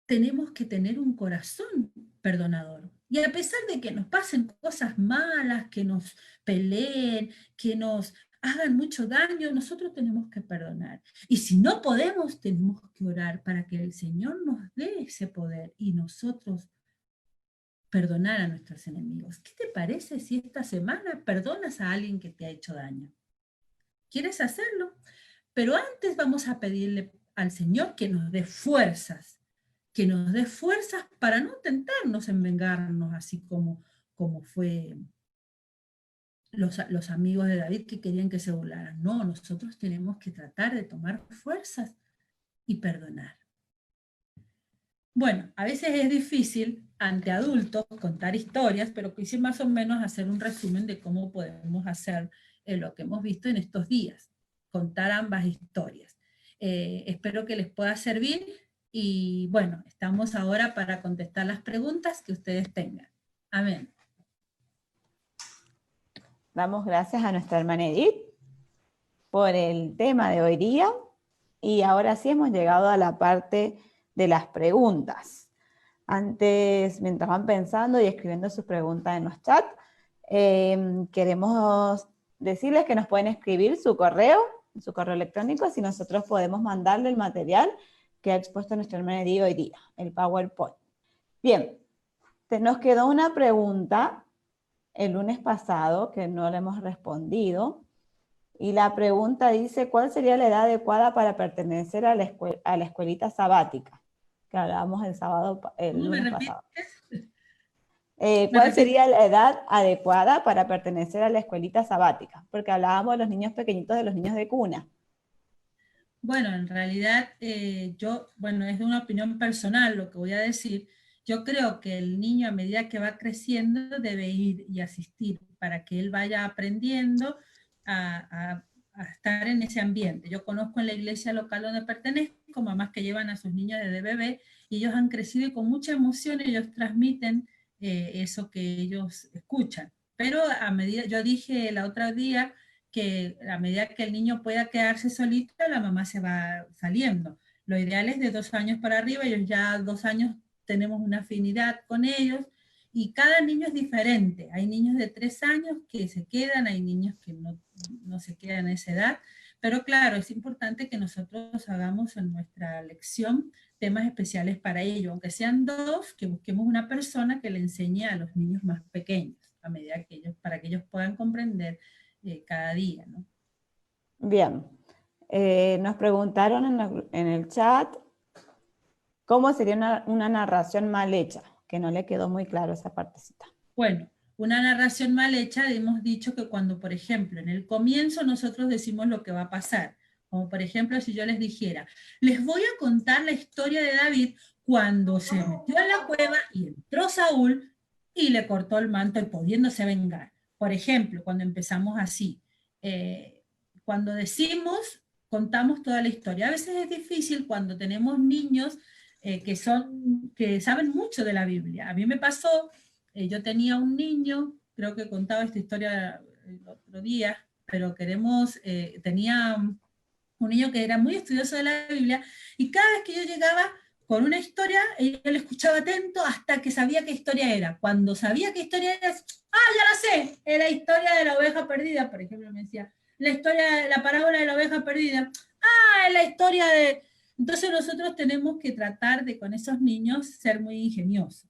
Tenemos que tener un corazón perdonador. Y a pesar de que nos pasen cosas malas, que nos peleen, que nos hagan mucho daño, nosotros tenemos que perdonar. Y si no podemos, tenemos que orar para que el Señor nos dé ese poder y nosotros perdonar a nuestros enemigos. ¿Qué te parece si esta semana perdonas a alguien que te ha hecho daño? ¿Quieres hacerlo? Pero antes vamos a pedirle al Señor que nos dé fuerzas para no tentarnos en vengarnos, así como fue los amigos de David que querían que se burlaran. No, nosotros tenemos que tratar de tomar fuerzas y perdonar. Bueno, a veces es difícil ante adultos contar historias, pero quise más o menos hacer un resumen de cómo podemos hacer lo que hemos visto en estos días, contar ambas historias. Espero que les pueda servir y bueno, estamos ahora para contestar las preguntas que ustedes tengan. Amén. Damos gracias a nuestra hermana Edith por el tema de hoy día y ahora sí hemos llegado a la parte de las preguntas. Antes, mientras van pensando y escribiendo sus preguntas en los chats, queremos decirles que nos pueden escribir su correo electrónico, si nosotros podemos mandarle el material que ha expuesto nuestra hermana Edith hoy día, el PowerPoint. Bien, nos quedó una pregunta el lunes pasado que no le hemos respondido. Y la pregunta dice, ¿cuál sería la edad adecuada para pertenecer a la escuelita sabática? Que hablábamos el lunes pasado. ¿Cuál sería la edad adecuada para pertenecer a la escuelita sabática? Porque hablábamos de los niños pequeñitos, de los niños de cuna. Bueno, en realidad es de una opinión personal lo que voy a decir. Yo creo que el niño a medida que va creciendo debe ir y asistir para que él vaya aprendiendo a estar en ese ambiente. Yo conozco en la iglesia local donde pertenezco mamás que llevan a sus niños desde bebé y ellos han crecido y con mucha emoción ellos transmiten eso que ellos escuchan. Pero yo dije el otro día que a medida que el niño pueda quedarse solito, la mamá se va saliendo. Lo ideal es de 2 años para arriba, ellos ya 2 años tenemos una afinidad con ellos, y cada niño es diferente. Hay niños de 3 años que se quedan, hay niños que no se quedan a esa edad, pero claro, es importante que nosotros hagamos en nuestra lección temas especiales para ello, aunque sean 2, que busquemos una persona que le enseñe a los niños más pequeños, a medida que para que ellos puedan comprender cada día, ¿no? Bien, nos preguntaron en el chat cómo sería una narración mal hecha, que no le quedó muy claro esa partecita. Bueno, una narración mal hecha, hemos dicho que cuando, por ejemplo, en el comienzo nosotros decimos lo que va a pasar, como por ejemplo si yo les dijera, les voy a contar la historia de David cuando se metió en la cueva y entró Saúl y le cortó el manto y pudiéndose vengar. Por ejemplo, cuando empezamos así, cuando contamos toda la historia. A veces es difícil cuando tenemos niños que saben mucho de la Biblia. A mí me pasó, yo tenía un niño, creo que contaba esta historia el otro día, pero tenía un niño que era muy estudioso de la Biblia, y cada vez que yo llegaba con una historia, él escuchaba atento hasta que sabía qué historia era. Cuando sabía qué historia era, ya la sé, era la historia de la oveja perdida, por ejemplo, me decía, la parábola de la oveja perdida, es la historia de... Entonces nosotros tenemos que tratar de, con esos niños, ser muy ingeniosos.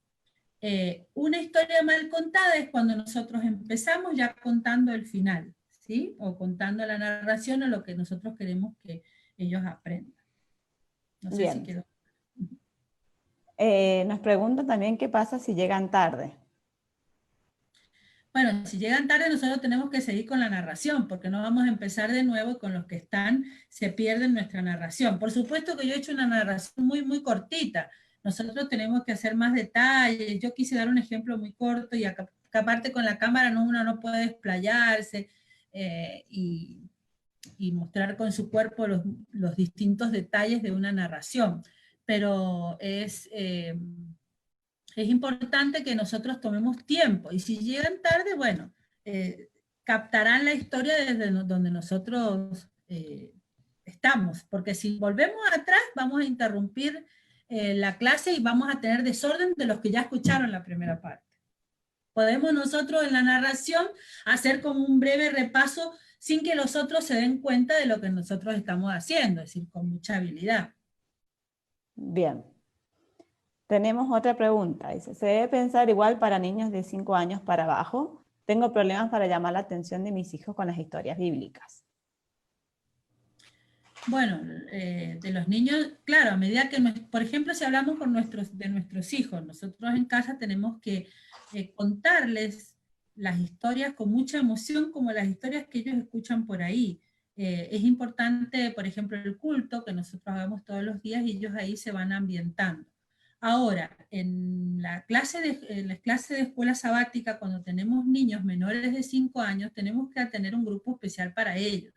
Una historia mal contada es cuando nosotros empezamos ya contando el final, ¿sí? O contando la narración o lo que nosotros queremos que ellos aprendan. No sé si quedó. Nos pregunta también qué pasa si llegan tarde. Bueno, si llegan tarde nosotros tenemos que seguir con la narración, porque no vamos a empezar de nuevo con los que están, se pierden nuestra narración. Por supuesto que yo he hecho una narración muy, muy cortita. Nosotros tenemos que hacer más detalles. Yo quise dar un ejemplo muy corto y aparte con la cámara uno no puede explayarse. y mostrar con su cuerpo los distintos detalles de una narración. Pero es importante que nosotros tomemos tiempo, y si llegan tarde, bueno, captarán la historia desde donde nosotros estamos, porque si volvemos atrás vamos a interrumpir la clase y vamos a tener desorden de los que ya escucharon la primera parte. Podemos nosotros en la narración hacer como un breve repaso sin que los otros se den cuenta de lo que nosotros estamos haciendo, es decir, con mucha habilidad. Bien. Tenemos otra pregunta. Dice, ¿se debe pensar igual para niños de 5 años para abajo? Tengo problemas para llamar la atención de mis hijos con las historias bíblicas. Bueno, de los niños, claro, a medida que, por ejemplo, si hablamos de nuestros hijos, nosotros en casa tenemos que contarles las historias con mucha emoción, como las historias que ellos escuchan por ahí. Es importante, por ejemplo, el culto que nosotros hagamos todos los días y ellos ahí se van ambientando. Ahora, en la clase de escuela sabática, cuando tenemos niños menores de 5 años, tenemos que tener un grupo especial para ellos,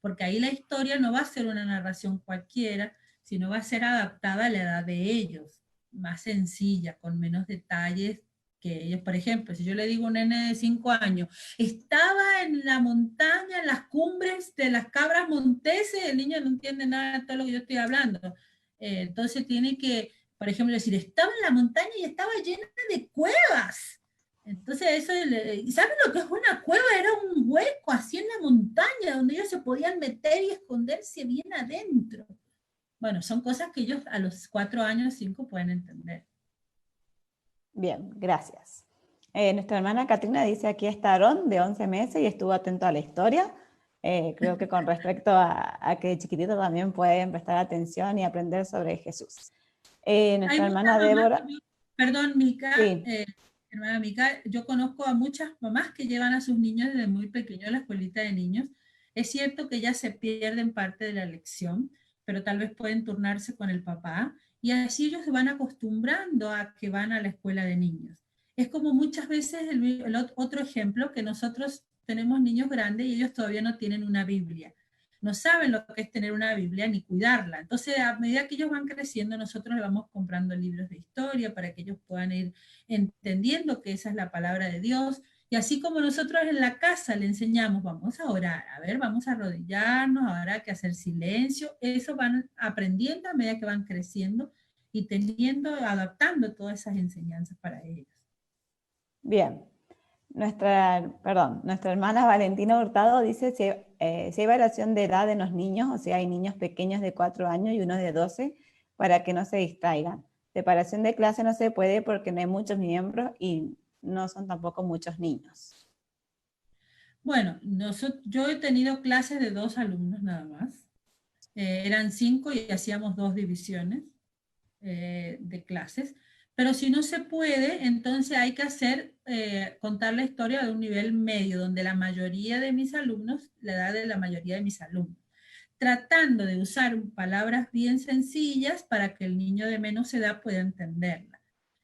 porque ahí la historia no va a ser una narración cualquiera, sino va a ser adaptada a la edad de ellos, más sencilla, con menos detalles que ellos. Por ejemplo, si yo le digo a un nene de 5 años, estaba en la montaña, en las cumbres de las cabras monteses, el niño no entiende nada de todo lo que yo estoy hablando. Entonces tiene que, por ejemplo, decir, estaba en la montaña y estaba llena de cuevas. Entonces, ¿saben lo que es una cueva? Era un hueco así en la montaña donde ellos se podían meter y esconderse bien adentro. Bueno, son cosas que ellos a los 4 años, 5 pueden entender. Bien, gracias. Nuestra hermana Katrina dice, aquí está Aarón, de 11 meses, y estuvo atento a la historia. Creo que con respecto a que de chiquitito también pueden prestar atención y aprender sobre Jesús. Nuestra hermana Débora... Perdón, Mica, sí. Hermana Mica, yo conozco a muchas mamás que llevan a sus niños desde muy pequeños a la escuelita de niños. Es cierto que ya se pierden parte de la lección, pero tal vez pueden turnarse con el papá, y así ellos se van acostumbrando a que van a la escuela de niños. Es como muchas veces otro ejemplo, que nosotros tenemos niños grandes y ellos todavía no tienen una Biblia. No saben lo que es tener una Biblia ni cuidarla. Entonces, a medida que ellos van creciendo, nosotros les vamos comprando libros de historia para que ellos puedan ir entendiendo que esa es la palabra de Dios. Y así como nosotros en la casa le enseñamos, vamos a orar, a ver, vamos a arrodillarnos, ahora hay que hacer silencio, eso van aprendiendo a medida que van creciendo y adaptando todas esas enseñanzas para ellos. Bien. Nuestra hermana Valentina Hurtado dice si hay variación de edad en los niños, o sea, hay niños pequeños de 4 años y unos de 12, para que no se distraigan. Separación de clase no se puede porque no hay muchos miembros y no son tampoco muchos niños. Bueno, yo he tenido clases de 2 alumnos nada más. Eran 5 y hacíamos 2 divisiones de clases. Pero si no se puede, entonces hay que contar la historia de un nivel medio, donde la mayoría de mis alumnos, la edad de la mayoría de mis alumnos, tratando de usar palabras bien sencillas para que el niño de menos edad pueda entenderla.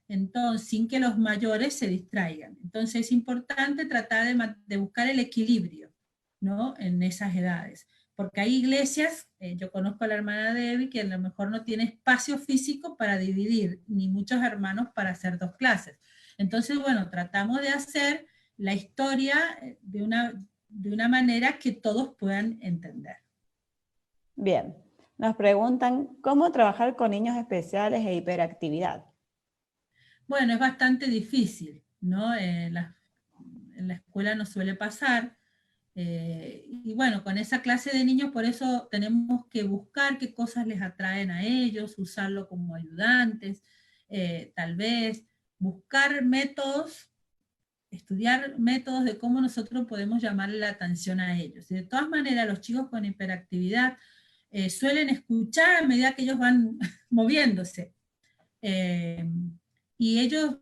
Entonces, sin que los mayores se distraigan. Entonces es importante tratar de buscar el equilibrio, ¿no?, en esas edades. Porque hay iglesias, yo conozco a la hermana Debbie, que a lo mejor no tiene espacio físico para dividir, ni muchos hermanos para hacer 2 clases. Entonces, bueno, tratamos de hacer la historia de una manera que todos puedan entender. Bien, nos preguntan, ¿cómo trabajar con niños especiales e hiperactividad? Bueno, es bastante difícil, ¿no? En la escuela no suele pasar. Y bueno, con esa clase de niños, por eso tenemos que buscar qué cosas les atraen a ellos, usarlo como ayudantes, tal vez buscar métodos, estudiar métodos de cómo nosotros podemos llamarle la atención a ellos. Y de todas maneras, los chicos con hiperactividad suelen escuchar a medida que ellos van moviéndose. Y ellos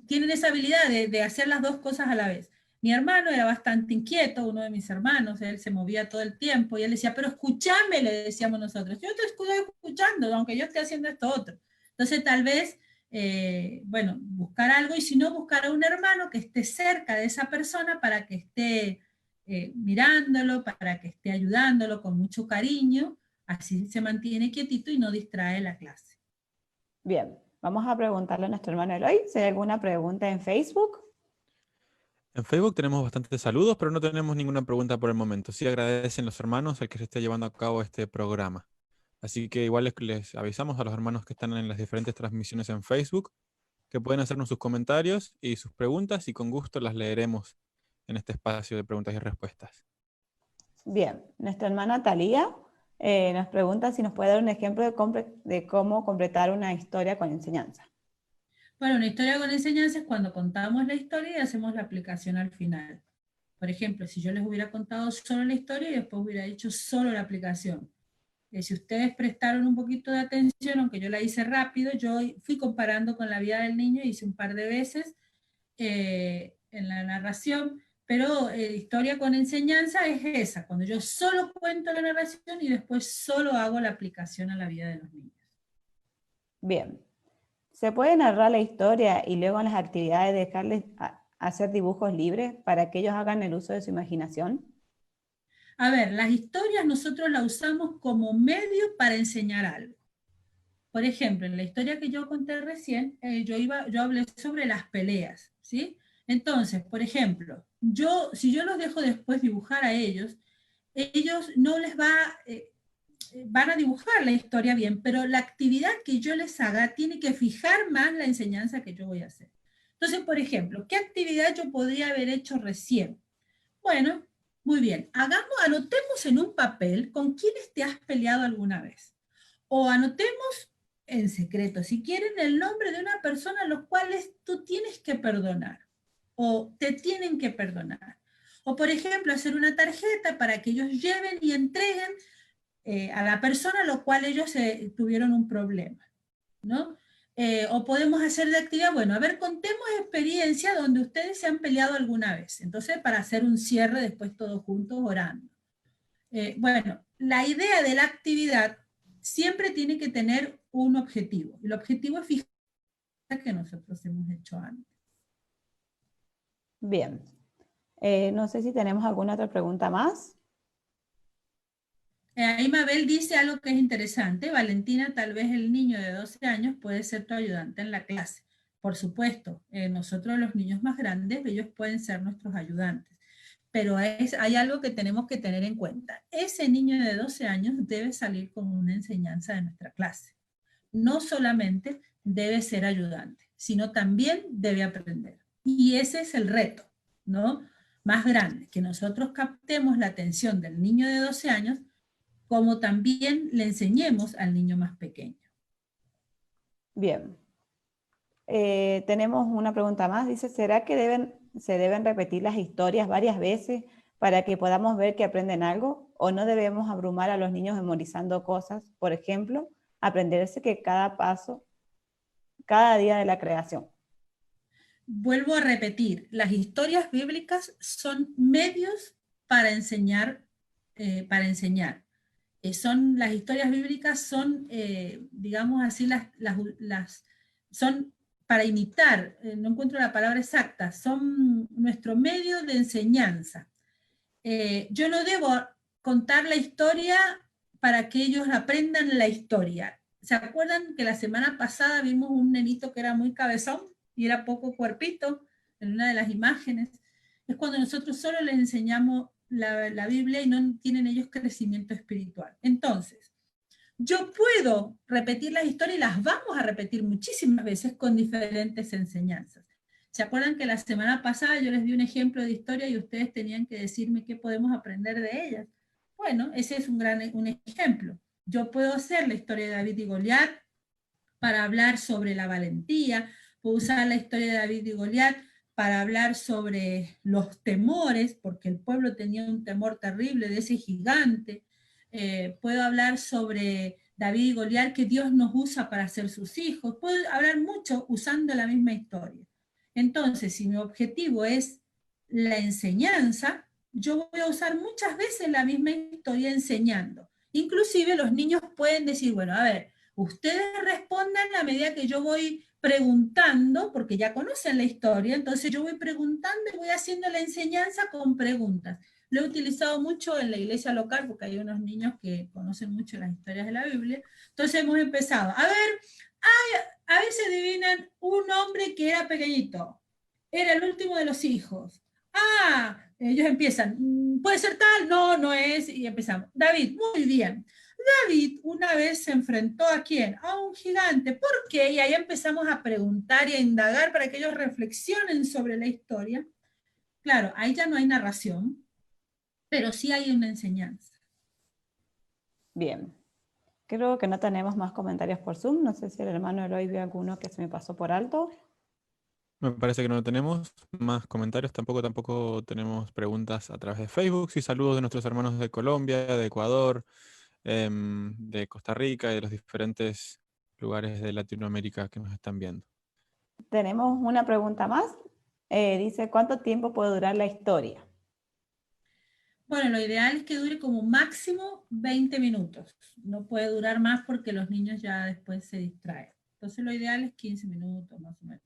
tienen esa habilidad de hacer las 2 cosas a la vez. Mi hermano era bastante inquieto, uno de mis hermanos, él se movía todo el tiempo, y él decía, pero escúchame, le decíamos nosotros, yo te estoy escuchando, aunque yo esté haciendo esto otro. Entonces tal vez, bueno, buscar algo, y si no, buscar a un hermano que esté cerca de esa persona para que esté mirándolo, para que esté ayudándolo con mucho cariño, así se mantiene quietito y no distrae la clase. Bien, vamos a preguntarle a nuestro hermano Eloy si hay alguna pregunta en Facebook. En Facebook tenemos bastantes saludos, pero no tenemos ninguna pregunta por el momento. Sí agradecen los hermanos al que se esté llevando a cabo este programa. Así que igual les avisamos a los hermanos que están en las diferentes transmisiones en Facebook que pueden hacernos sus comentarios y sus preguntas y con gusto las leeremos en este espacio de preguntas y respuestas. Bien, nuestra hermana Talía nos pregunta si nos puede dar un ejemplo de cómo completar una historia con enseñanza. Bueno, una historia con enseñanza es cuando contamos la historia y hacemos la aplicación al final. Por ejemplo, si yo les hubiera contado solo la historia y después hubiera hecho solo la aplicación. Si ustedes prestaron un poquito de atención, aunque yo la hice rápido, yo fui comparando con la vida del niño, hice un par de veces en la narración, pero historia con enseñanza es esa, cuando yo solo cuento la narración y después solo hago la aplicación a la vida de los niños. Bien, ¿se puede narrar la historia y luego en las actividades dejarles hacer dibujos libres para que ellos hagan el uso de su imaginación? A ver, las historias nosotros las usamos como medio para enseñar algo. Por ejemplo, en la historia que yo conté recién, yo hablé sobre las peleas, ¿sí? Entonces, por ejemplo, si yo los dejo después dibujar a ellos no les van a dibujar la historia bien, pero la actividad que yo les haga tiene que fijar más la enseñanza que yo voy a hacer. Entonces, por ejemplo, ¿qué actividad yo podría haber hecho recién? Bueno, muy bien, anotemos en un papel con quiénes te has peleado alguna vez. O anotemos en secreto, si quieren, el nombre de una persona a los cuales tú tienes que perdonar o te tienen que perdonar. O, por ejemplo, hacer una tarjeta para que ellos lleven y entreguen a la persona a la cual ellos tuvieron un problema, ¿no? O podemos hacer de actividad, bueno, a ver, contemos experiencia donde ustedes se han peleado alguna vez. Entonces, para hacer un cierre después todos juntos orando. Bueno, la idea de la actividad siempre tiene que tener un objetivo. El objetivo es fijar que nosotros hemos hecho antes. Bien. No sé si tenemos alguna otra pregunta más. Ahí Mabel dice algo que es interesante. Valentina, tal vez el niño de 12 años puede ser tu ayudante en la clase. Por supuesto, nosotros los niños más grandes, ellos pueden ser nuestros ayudantes. Pero hay algo que tenemos que tener en cuenta. Ese niño de 12 años debe salir con una enseñanza de nuestra clase. No solamente debe ser ayudante, sino también debe aprender. Y ese es el reto, ¿no? Más grande, que nosotros captemos la atención del niño de 12 años, como también le enseñemos al niño más pequeño. Bien. Tenemos una pregunta más. Dice, ¿será que se deben repetir las historias varias veces para que podamos ver que aprenden algo? ¿O no debemos abrumar a los niños memorizando cosas? Por ejemplo, aprenderse que cada paso, cada día de la creación. Vuelvo a repetir, las historias bíblicas son medios para enseñar, las historias bíblicas son, digamos así, son para imitar, no encuentro la palabra exacta, son nuestro medio de enseñanza. Yo no debo contar la historia para que ellos aprendan la historia. ¿Se acuerdan que la semana pasada vimos un nenito que era muy cabezón y era poco cuerpito en una de las imágenes? Es cuando nosotros solo les enseñamos la Biblia y no tienen ellos crecimiento espiritual. Entonces, yo puedo repetir las historias y las vamos a repetir muchísimas veces con diferentes enseñanzas. ¿Se acuerdan que la semana pasada yo les di un ejemplo de historia y ustedes tenían que decirme qué podemos aprender de ellas? Bueno, ese es un ejemplo. Yo puedo hacer la historia de David y Goliat para hablar sobre la valentía, puedo usar la historia de David y Goliat para hablar sobre los temores, porque el pueblo tenía un temor terrible de ese gigante. Puedo hablar sobre David y Goliat, que Dios nos usa para ser sus hijos. Puedo hablar mucho usando la misma historia. Entonces, si mi objetivo es la enseñanza, yo voy a usar muchas veces la misma historia enseñando. Inclusive los niños pueden decir, bueno, a ver, ustedes respondan a medida que yo voy preguntando, porque ya conocen la historia, entonces yo voy preguntando y voy haciendo la enseñanza con preguntas. Lo he utilizado mucho en la iglesia local porque hay unos niños que conocen mucho las historias de la Biblia. Entonces hemos empezado. A ver, a ver si adivinan un hombre que era pequeñito. Era el último de los hijos. Ah, ellos empiezan. ¿Puede ser tal? No, no es. Y empezamos. David, muy bien. David una vez se enfrentó ¿a quién? A un gigante. ¿Por qué? Y ahí empezamos a preguntar y a indagar para que ellos reflexionen sobre la historia. Claro, ahí ya no hay narración, pero sí hay una enseñanza. Bien. Creo que no tenemos más comentarios por Zoom. No sé si el hermano Eloy vio alguno que se me pasó por alto. Me parece que no tenemos más comentarios, tampoco tenemos preguntas a través de Facebook. Sí, saludos de nuestros hermanos de Colombia, de Ecuador, de Costa Rica y de los diferentes lugares de Latinoamérica que nos están viendo. Tenemos una pregunta más. Dice, ¿cuánto tiempo puede durar la historia? Bueno, lo ideal es que dure como máximo 20 minutos. No puede durar más porque los niños ya después se distraen. Entonces lo ideal es 15 minutos más o menos.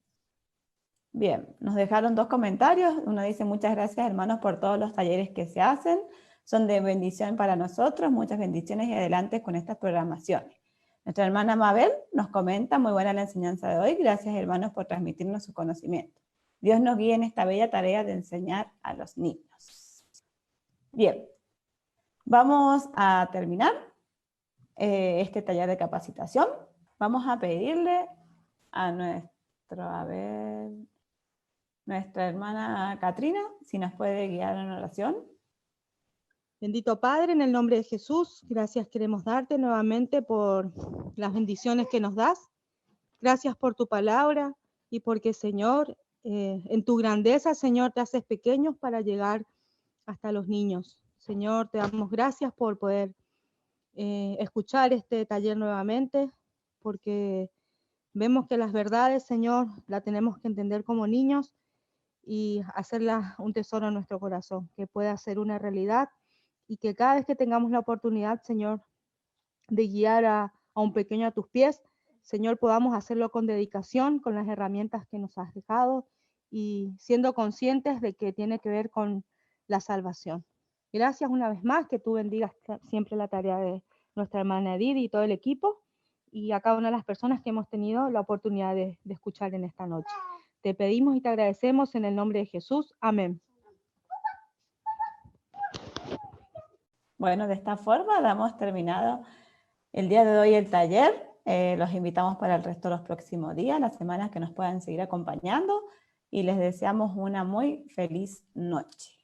Bien, nos dejaron 2 comentarios. Uno dice, muchas gracias hermanos por todos los talleres que se hacen. Son de bendición para nosotros. Muchas bendiciones y adelante con estas programaciones. Nuestra hermana Mabel nos comenta, muy buena la enseñanza de hoy. Gracias hermanos por transmitirnos su conocimiento. Dios nos guíe en esta bella tarea de enseñar a los niños. Bien, vamos a terminar este taller de capacitación. Vamos a pedirle a nuestra hermana Katrina, si nos puede guiar en oración. Bendito Padre, en el nombre de Jesús, gracias queremos darte nuevamente por las bendiciones que nos das. Gracias por tu palabra y porque, Señor, en tu grandeza, Señor, te haces pequeños para llegar hasta los niños. Señor, te damos gracias por poder escuchar este taller nuevamente, porque vemos que las verdades, Señor, las tenemos que entender como niños y hacerlas un tesoro en nuestro corazón, que pueda ser una realidad y que cada vez que tengamos la oportunidad, Señor, de guiar a un pequeño a tus pies, Señor, podamos hacerlo con dedicación, con las herramientas que nos has dejado y siendo conscientes de que tiene que ver con la salvación. Gracias una vez más, que tú bendigas siempre la tarea de nuestra hermana Edith y todo el equipo y a cada una de las personas que hemos tenido la oportunidad de escuchar en esta noche. Te pedimos y te agradecemos en el nombre de Jesús. Amén. Bueno, de esta forma damos terminado el día de hoy el taller. Los invitamos para el resto de los próximos días, las semanas que nos puedan seguir acompañando y les deseamos una muy feliz noche.